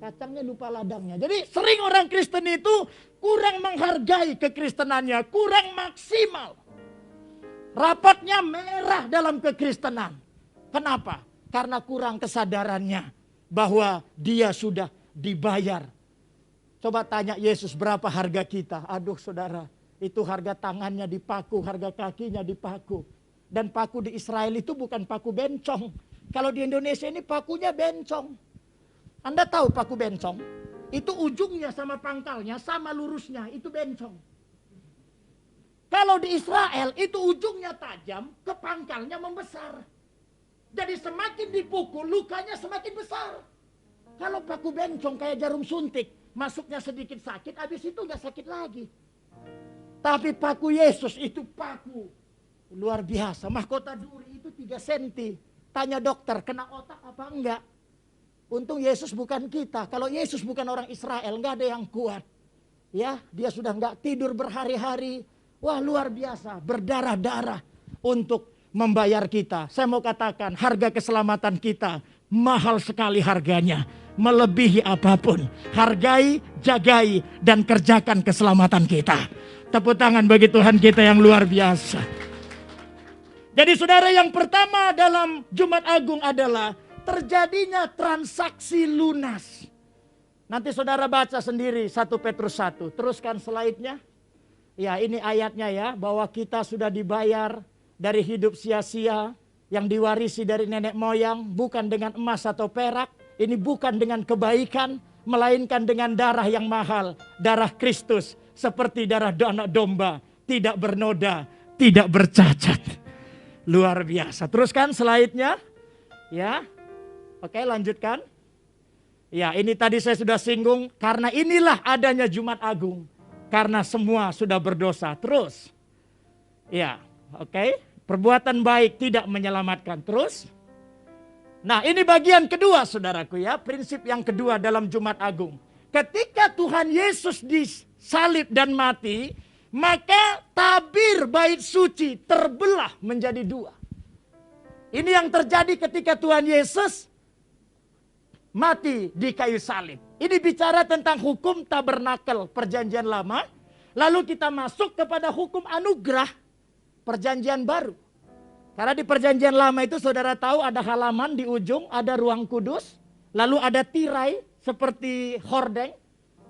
Kacangnya lupa ladangnya. Jadi sering orang Kristen itu kurang menghargai kekristenannya, kurang maksimal. Rapatnya merah dalam kekristenan. Kenapa? Karena kurang kesadarannya bahwa dia sudah dibayar. Coba tanya Yesus berapa harga kita. Aduh saudara, itu harga tangannya dipaku, harga kakinya dipaku. Dan paku di Israel itu bukan paku bencong. Kalau di Indonesia ini pakunya bencong. Anda tahu paku bencong? Itu ujungnya sama pangkalnya sama lurusnya, itu bencong. Kalau di Israel itu ujungnya tajam, ke pangkalnya membesar. Jadi semakin dipukul, lukanya semakin besar. Kalau paku bencong kayak jarum suntik, masuknya sedikit sakit, habis itu nggak sakit lagi. Tapi paku Yesus itu paku luar biasa. Mahkota duri itu 3 senti. Tanya dokter, kena otak apa enggak? Untung Yesus bukan kita. Kalau Yesus bukan orang Israel, nggak ada yang kuat. Ya, dia sudah nggak tidur berhari-hari. Wah, luar biasa, berdarah-darah untuk membayar kita. Saya mau katakan, harga keselamatan kita mahal sekali harganya. Melebihi apapun. Hargai, jagai, dan kerjakan keselamatan kita. Tepuk tangan bagi Tuhan kita yang luar biasa. Jadi saudara, yang pertama dalam Jumat Agung adalah terjadinya transaksi lunas. Nanti saudara baca sendiri 1 Petrus 1. Teruskan slide-nya. Ya, ini ayatnya ya, bahwa kita sudah dibayar dari hidup sia-sia yang diwarisi dari nenek moyang, bukan dengan emas atau perak, ini bukan dengan kebaikan, melainkan dengan darah yang mahal, darah Kristus, seperti darah anak domba, tidak bernoda, tidak bercacat. Luar biasa. Teruskan slide-nya. Ya. Oke, lanjutkan. Ya, ini tadi saya sudah singgung, karena inilah adanya Jumat Agung. Karena semua sudah berdosa. Terus. Ya, oke. Perbuatan baik tidak menyelamatkan. Terus. Nah, ini bagian kedua saudaraku ya. Prinsip yang kedua dalam Jumat Agung. ketika Tuhan Yesus disalib dan mati, maka tabir bait suci terbelah menjadi dua. Ini yang terjadi ketika Tuhan Yesus mati di kayu salib. Ini bicara tentang hukum tabernakel perjanjian lama. Lalu kita masuk kepada hukum anugerah perjanjian baru. Karena di perjanjian lama itu saudara tahu ada halaman di ujung, ada ruang kudus. Lalu ada tirai seperti hordeng.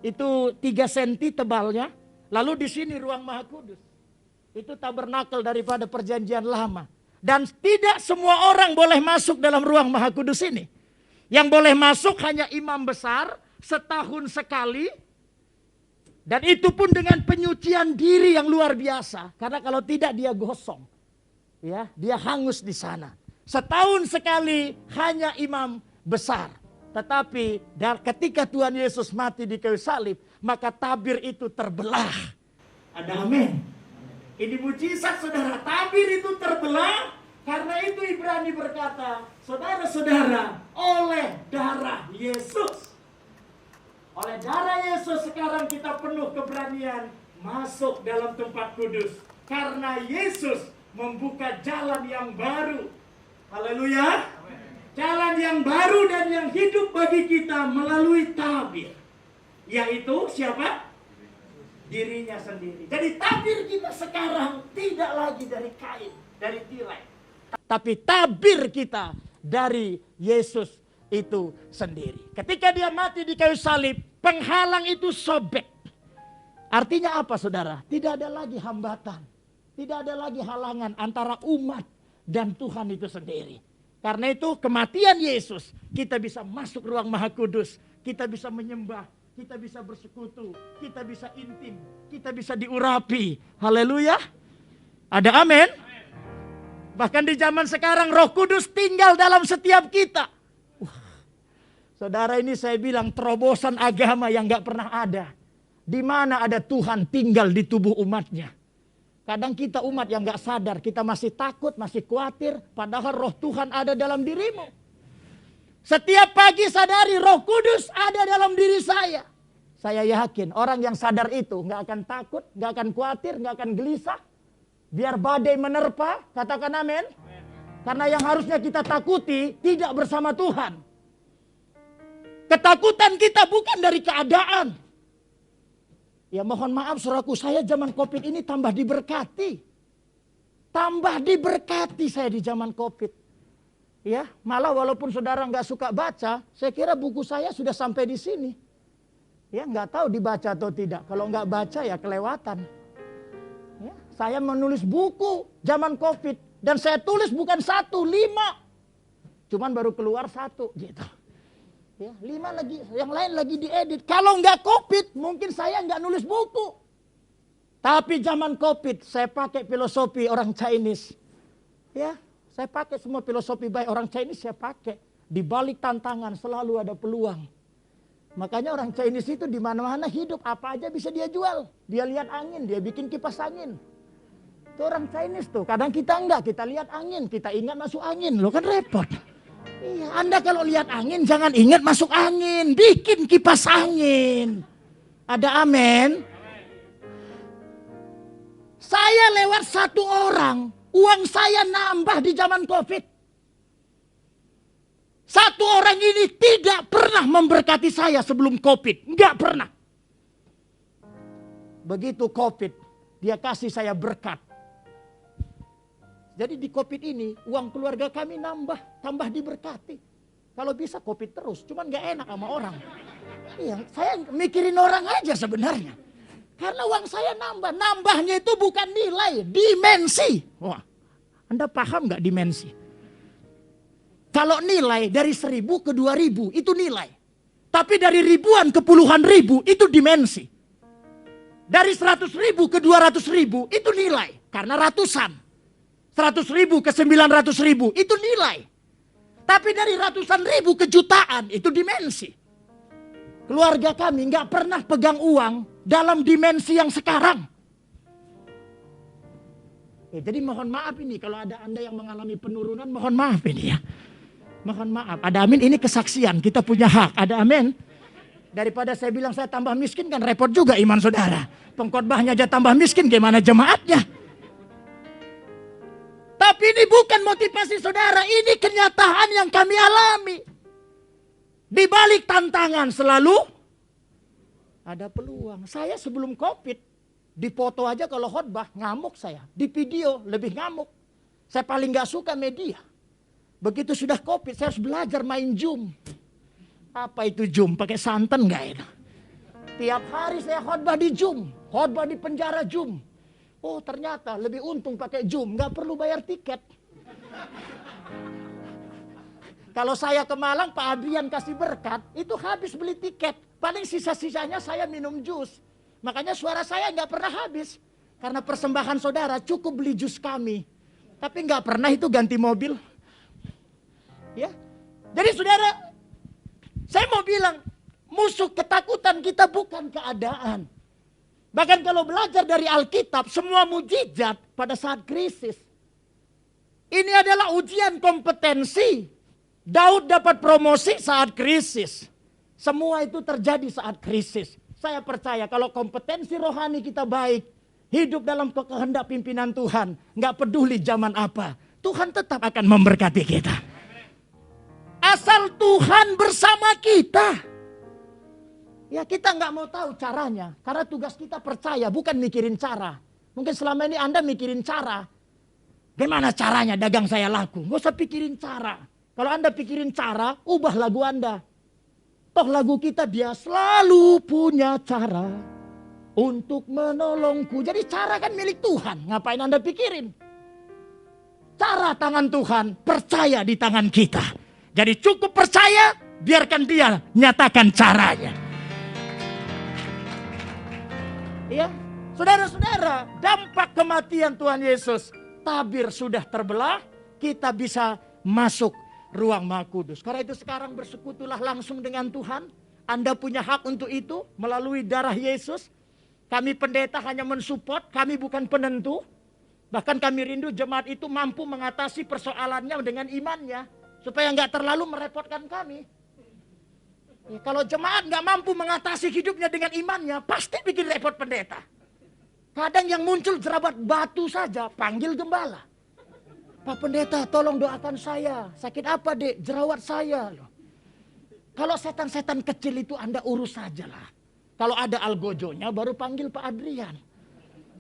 Itu 3 cm tebalnya. Lalu di sini ruang maha kudus. Itu tabernakel daripada perjanjian lama. Dan tidak semua orang boleh masuk dalam ruang maha kudus ini. Yang boleh masuk hanya imam besar setahun sekali. Dan itu pun dengan penyucian diri yang luar biasa. Karena kalau tidak dia gosong. Ya, dia hangus di sana. Setahun sekali hanya imam besar. Tetapi ketika Tuhan Yesus mati di kayu salib, maka tabir itu terbelah. Ada amin. Ini mujizat saudara, tabir itu terbelah. Karena itu Ibrani berkata, saudara-saudara, oleh darah Yesus. Oleh darah Yesus sekarang kita penuh keberanian masuk dalam tempat kudus. Karena Yesus membuka jalan yang baru. Haleluya. Jalan yang baru dan yang hidup bagi kita melalui tabir. Yaitu siapa? Dirinya sendiri. Jadi tabir kita sekarang tidak lagi dari kain, dari tirai. Tapi tabir kita dari Yesus itu sendiri. Ketika dia mati di kayu salib, penghalang itu sobek. Artinya apa saudara? Tidak ada lagi hambatan. Tidak ada lagi halangan antara umat dan Tuhan itu sendiri. Karena itu kematian Yesus, kita bisa masuk ruang maha kudus. Kita bisa menyembah, kita bisa bersekutu, kita bisa intim, kita bisa diurapi. Haleluya. Ada amin? Bahkan di zaman sekarang Roh Kudus tinggal dalam setiap kita. Saudara, ini saya bilang terobosan agama yang gak pernah ada. Di mana ada Tuhan tinggal di tubuh umatnya. Kadang kita umat yang gak sadar, kita masih takut, masih khawatir. Padahal roh Tuhan ada dalam dirimu. Setiap pagi sadari Roh Kudus ada dalam diri saya. Saya yakin orang yang sadar itu gak akan takut, gak akan khawatir, gak akan gelisah. Biar badai menerpa, katakan amin. Karena yang harusnya kita takuti tidak bersama Tuhan. Ketakutan kita bukan dari keadaan. Ya mohon maaf saudaraku, saya zaman Covid ini tambah diberkati. Tambah diberkati saya di zaman Covid. Ya, malah walaupun saudara nggak suka baca, saya kira buku saya sudah sampai di sini. Ya, nggak tahu dibaca atau tidak. Kalau nggak baca ya kelewatan. Ya, saya menulis buku zaman Covid dan saya tulis bukan 1, 5. Cuman baru keluar 1 gitu. Ya, 5 lagi, yang lain lagi diedit. Kalau nggak Covid, mungkin saya nggak nulis buku. Tapi zaman Covid, saya pakai filosofi orang Chinese. Ya, saya pakai semua filosofi baik orang Chinese, saya pakai. Di balik tantangan selalu ada peluang. Makanya orang Chinese itu di mana-mana hidup, apa aja bisa dia jual. Dia lihat angin, dia bikin kipas angin. Itu orang Chinese tuh. Kadang kita enggak, kita lihat angin, kita ingat masuk angin, lo kan repot. Iya, Anda kalau lihat angin jangan ingat masuk angin, bikin kipas angin. Ada amin? Saya lewat 1 orang, uang saya nambah di zaman Covid. 1 orang ini tidak pernah memberkati saya sebelum Covid, enggak pernah. Begitu Covid, dia kasih saya berkat. Jadi di Covid ini uang keluarga kami nambah, tambah diberkati. Kalau bisa Covid terus, cuman gak enak sama orang. Iya, saya mikirin orang aja sebenarnya. Karena uang saya nambah, nambahnya itu bukan nilai, dimensi. Wah, Anda paham gak dimensi? Kalau nilai dari 1000 ke 2000 itu nilai. Tapi dari ribuan ke puluhan ribu itu dimensi. Dari 100.000 ke 200.000 itu nilai, karena ratusan. 100.000 ke 900.000 itu nilai. Tapi dari ratusan ribu ke jutaan itu dimensi. Keluarga kami nggak pernah pegang uang dalam dimensi yang sekarang. Jadi mohon maaf ini kalau ada Anda yang mengalami penurunan, mohon maaf ini ya. Mohon maaf. Ada amin, ini kesaksian, kita punya hak. Ada amin. Daripada saya bilang saya tambah miskin kan repot juga iman saudara. Pengkhotbahnya aja tambah miskin, gimana jemaatnya? Tapi ini bukan motivasi saudara, ini kenyataan yang kami alami. Di balik tantangan selalu ada peluang. Saya sebelum COVID, di foto aja kalau khotbah ngamuk saya. Di video lebih ngamuk. Saya paling gak suka media. Begitu sudah COVID, saya harus belajar main Zoom. Apa itu Zoom? Pakai santan gak ya? Tiap hari saya khotbah di Zoom. Khotbah di penjara Zoom. Oh ternyata lebih untung pakai Zoom. Gak perlu bayar tiket. Kalau saya ke Malang, Pak Adrian kasih berkat, itu habis beli tiket. Paling sisa-sisanya saya minum jus. Makanya suara saya gak pernah habis. Karena persembahan saudara cukup beli jus kami. Tapi gak pernah itu ganti mobil. Ya, jadi saudara, saya mau bilang, musuh ketakutan kita bukan keadaan. Bahkan kalau belajar dari Alkitab, semua mujizat pada saat krisis. Ini adalah ujian kompetensi. Daud dapat promosi saat krisis. Semua itu terjadi saat krisis. Saya percaya kalau kompetensi rohani kita baik, hidup dalam kehendak pimpinan Tuhan, nggak peduli zaman apa, Tuhan tetap akan memberkati kita. Asal Tuhan bersama kita. Ya kita nggak mau tahu caranya. Karena tugas kita percaya, bukan mikirin cara. Mungkin selama ini Anda mikirin cara. Gimana caranya dagang saya laku? Nggak usah pikirin cara. Kalau Anda pikirin cara, ubah lagu Anda. Toh lagu kita, dia selalu punya cara untuk menolongku. Jadi cara kan milik Tuhan. Ngapain Anda pikirin? Cara tangan Tuhan, percaya di tangan kita. Jadi cukup percaya, biarkan dia nyatakan caranya. Ya, saudara-saudara, dampak kematian Tuhan Yesus, tabir sudah terbelah, kita bisa masuk ruang Maha Kudus. Karena itu sekarang bersekutulah langsung dengan Tuhan. Anda punya hak untuk itu melalui darah Yesus. Kami pendeta hanya mensupport, kami bukan penentu. Bahkan kami rindu jemaat itu mampu mengatasi persoalannya dengan imannya. Supaya nggak terlalu merepotkan kami. Ya, kalau jemaat nggak mampu mengatasi hidupnya dengan imannya, pasti bikin repot pendeta. Kadang yang muncul jerabat batu saja, panggil gembala. Pak pendeta tolong doakan saya. Sakit apa dek? Jerawat saya. Kalau setan-setan kecil itu Anda urus sajalah. Kalau ada algojonya baru panggil Pak Adrian.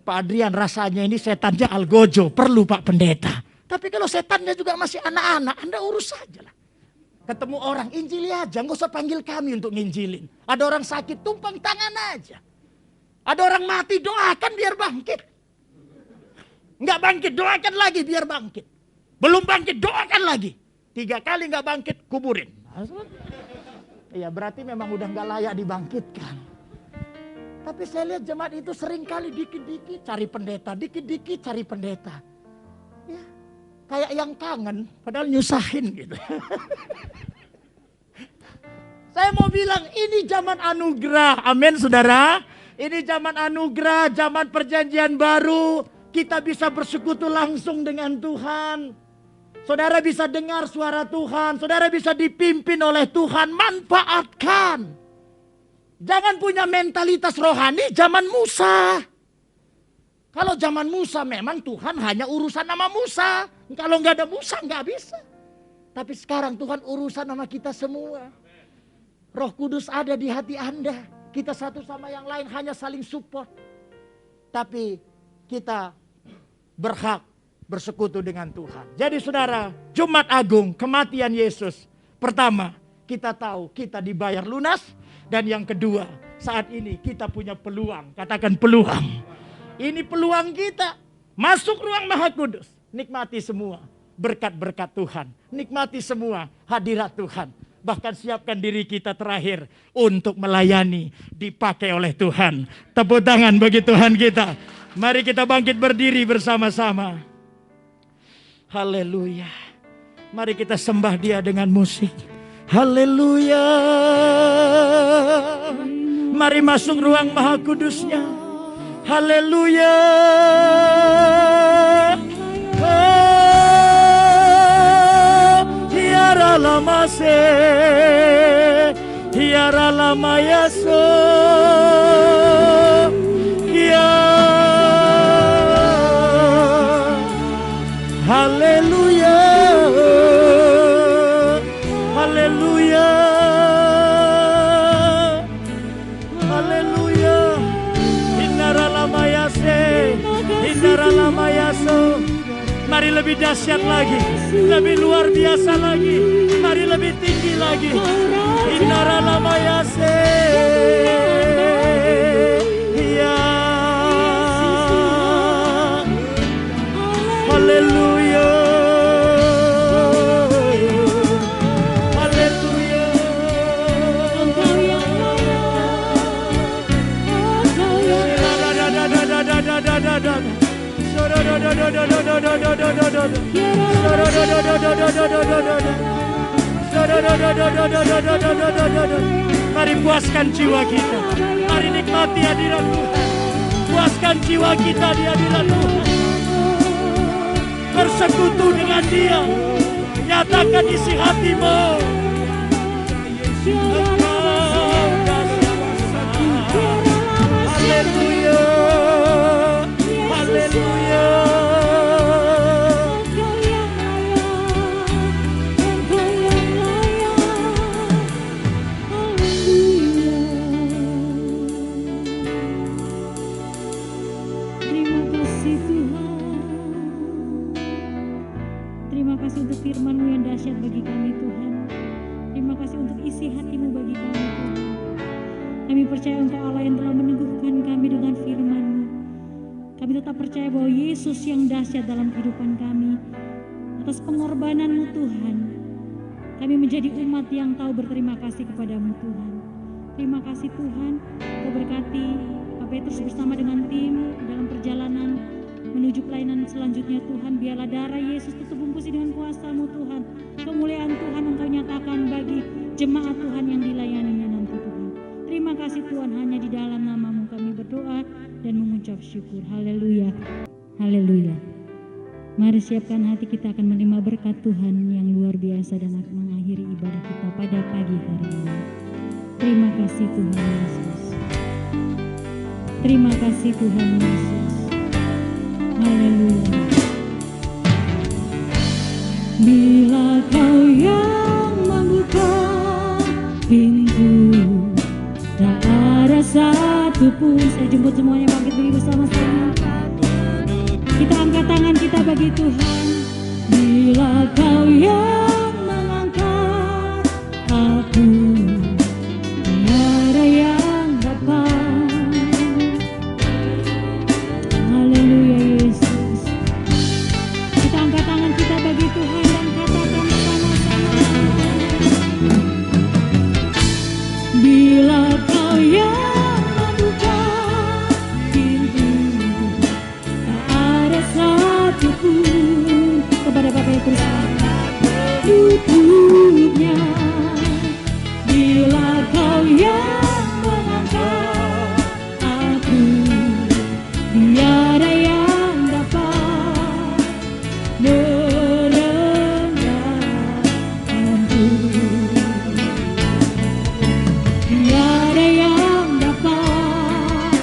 Pak Adrian rasanya ini setannya algojo. Perlu Pak pendeta. Tapi kalau setannya juga masih anak-anak, Anda urus sajalah. Ketemu orang, injili aja. Nggak usah panggil kami untuk nginjilin. Ada orang sakit, tumpang tangan aja. Ada orang mati, doakan biar bangkit. Nggak bangkit, doakan lagi biar bangkit. Belum bangkit, doakan lagi. 3 kali nggak bangkit, kuburin. Ya berarti memang udah nggak layak dibangkitkan. Tapi saya lihat jemaat itu sering kali dikit-dikit cari pendeta, dikit-dikit cari pendeta. Ya, kayak yang kangen, padahal nyusahin gitu. Saya mau bilang ini zaman anugerah, amin saudara. Ini zaman anugerah, zaman perjanjian baru. Kita bisa bersekutu langsung dengan Tuhan. Saudara bisa dengar suara Tuhan. Saudara bisa dipimpin oleh Tuhan. Manfaatkan. Jangan punya mentalitas rohani zaman Musa. Kalau zaman Musa memang Tuhan hanya urusan nama Musa. Kalau nggak ada Musa nggak bisa. Tapi sekarang Tuhan urusan nama kita semua. Roh Kudus ada di hati Anda. Kita satu sama yang lain hanya saling support. Tapi kita berhak bersekutu dengan Tuhan. Jadi saudara, Jumat Agung, kematian Yesus. Pertama, kita tahu kita dibayar lunas. Dan yang kedua, saat ini kita punya peluang. Katakan peluang. Ini peluang kita. Masuk ruang Maha Kudus. Nikmati semua berkat-berkat Tuhan. Nikmati semua hadirat Tuhan. Bahkan siapkan diri kita terakhir untuk melayani, dipakai oleh Tuhan. Tepuk tangan bagi Tuhan kita. Mari kita bangkit berdiri bersama-sama. Haleluya. Mari kita sembah Dia dengan musik. Haleluya. Mari masuk ruang Maha Kudusnya. Haleluya. Tiara lama se, Inara lama yaso ya. Haleluya, haleluya, haleluya. Inara lama yase, inara lama yaso. Mari lebih dahsyat lagi, lebih luar biasa lagi, mari lebih tinggi lagi. Inara lama yase ya. Haleluya, haleluya. Mari puaskan jiwa kita, mari nikmati hadirat Tuhan. Puaskan jiwa kita di hadirat Tuhan. Bersekutu dengan Dia, nyatakan isi hatimu. Haleluya, haleluya. Terima kasih untuk firman-Mu yang dahsyat bagi kami Tuhan. Terima kasih untuk isi hati-Mu bagi kami Tuhan. Kami percaya Engkau Allah yang telah meneguhkan kami dengan firman-Mu. Kami tetap percaya bahwa Yesus yang dahsyat dalam kehidupan kami. Atas pengorbanan-Mu Tuhan, kami menjadi umat yang tahu berterima kasih kepada-Mu Tuhan. Terima kasih Tuhan, Kau berkati Pak Petrus bersama dengan tim dalam perjalanan menuju pelayanan selanjutnya Tuhan. Biarlah darah Yesus tutup bungkusi dengan kuasa-Mu Tuhan. Kemuliaan Tuhan Engkau nyatakan bagi jemaat Tuhan yang dilayaninya nanti Tuhan. Terima kasih Tuhan, hanya di dalam nama-Mu kami berdoa dan mengucap syukur. Haleluya, haleluya. Mari siapkan hati, kita akan menerima berkat Tuhan yang luar biasa dan akan mengakhiri ibadah kita pada pagi hari ini. Terima kasih Tuhan Yesus. Terima kasih Tuhan Yesus. Haleluya. Bila Kau yang membuka pintu, tak ada satupun. Saya jemput semuanya bangkit berdiri bersama-sama. Kita angkat tangan kita bagi Tuhan. Bila Kau yang mengangkat aku, tiada yang dapat. Haleluya Yesus. Kita angkat tangan kita bagi Tuhan dan katakan sama-sama. Bila Kau yang membuka pintu, tak ada satupun. Kepada Bapak Petrus tutupnya. Bila Kau yang mengangkat aku, tiada yang dapat merendahkanku. Tiada yang dapat,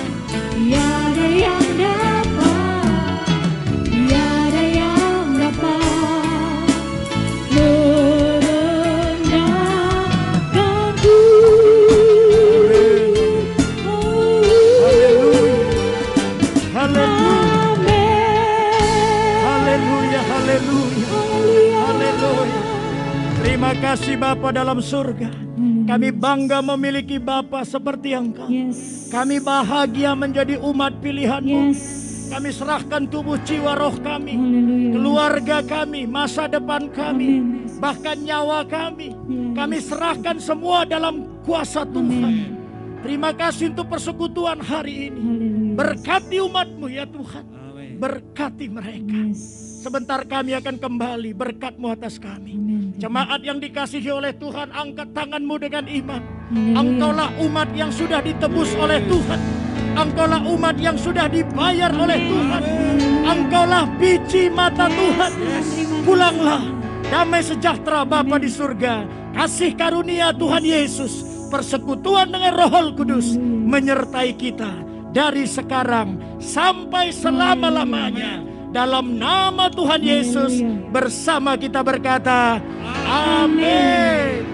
tiada yang dapat, tiada yang dapat merendahkanku. Haleluya, haleluya, haleluya. Terima kasih Bapa dalam surga. Kami bangga memiliki Bapa seperti Engkau. Yes. Kami bahagia menjadi umat pilihan-Mu. Yes. Kami serahkan tubuh jiwa roh kami, Haleluya. keluarga kami, masa depan kami, Amin. bahkan nyawa kami. Yes. Kami serahkan semua dalam kuasa Tuhan. Amin. Terima kasih untuk persekutuan hari ini. Haleluya. Berkati umat-Mu ya Tuhan. Berkati mereka. Yes. Sebentar kami akan kembali, berkat-Mu atas kami. Amin. Jemaat yang dikasihi oleh Tuhan, angkat tanganmu dengan iman. Haleluya. Engkaulah umat yang sudah ditebus oleh Tuhan. Engkaulah umat yang sudah dibayar oleh Tuhan. Engkaulah biji mata Tuhan. Pulanglah, damai sejahtera Bapa di surga, kasih karunia Tuhan Yesus, persekutuan dengan Roh Kudus menyertai kita dari sekarang sampai selama-lamanya. Dalam nama Tuhan Yesus bersama kita berkata, amin.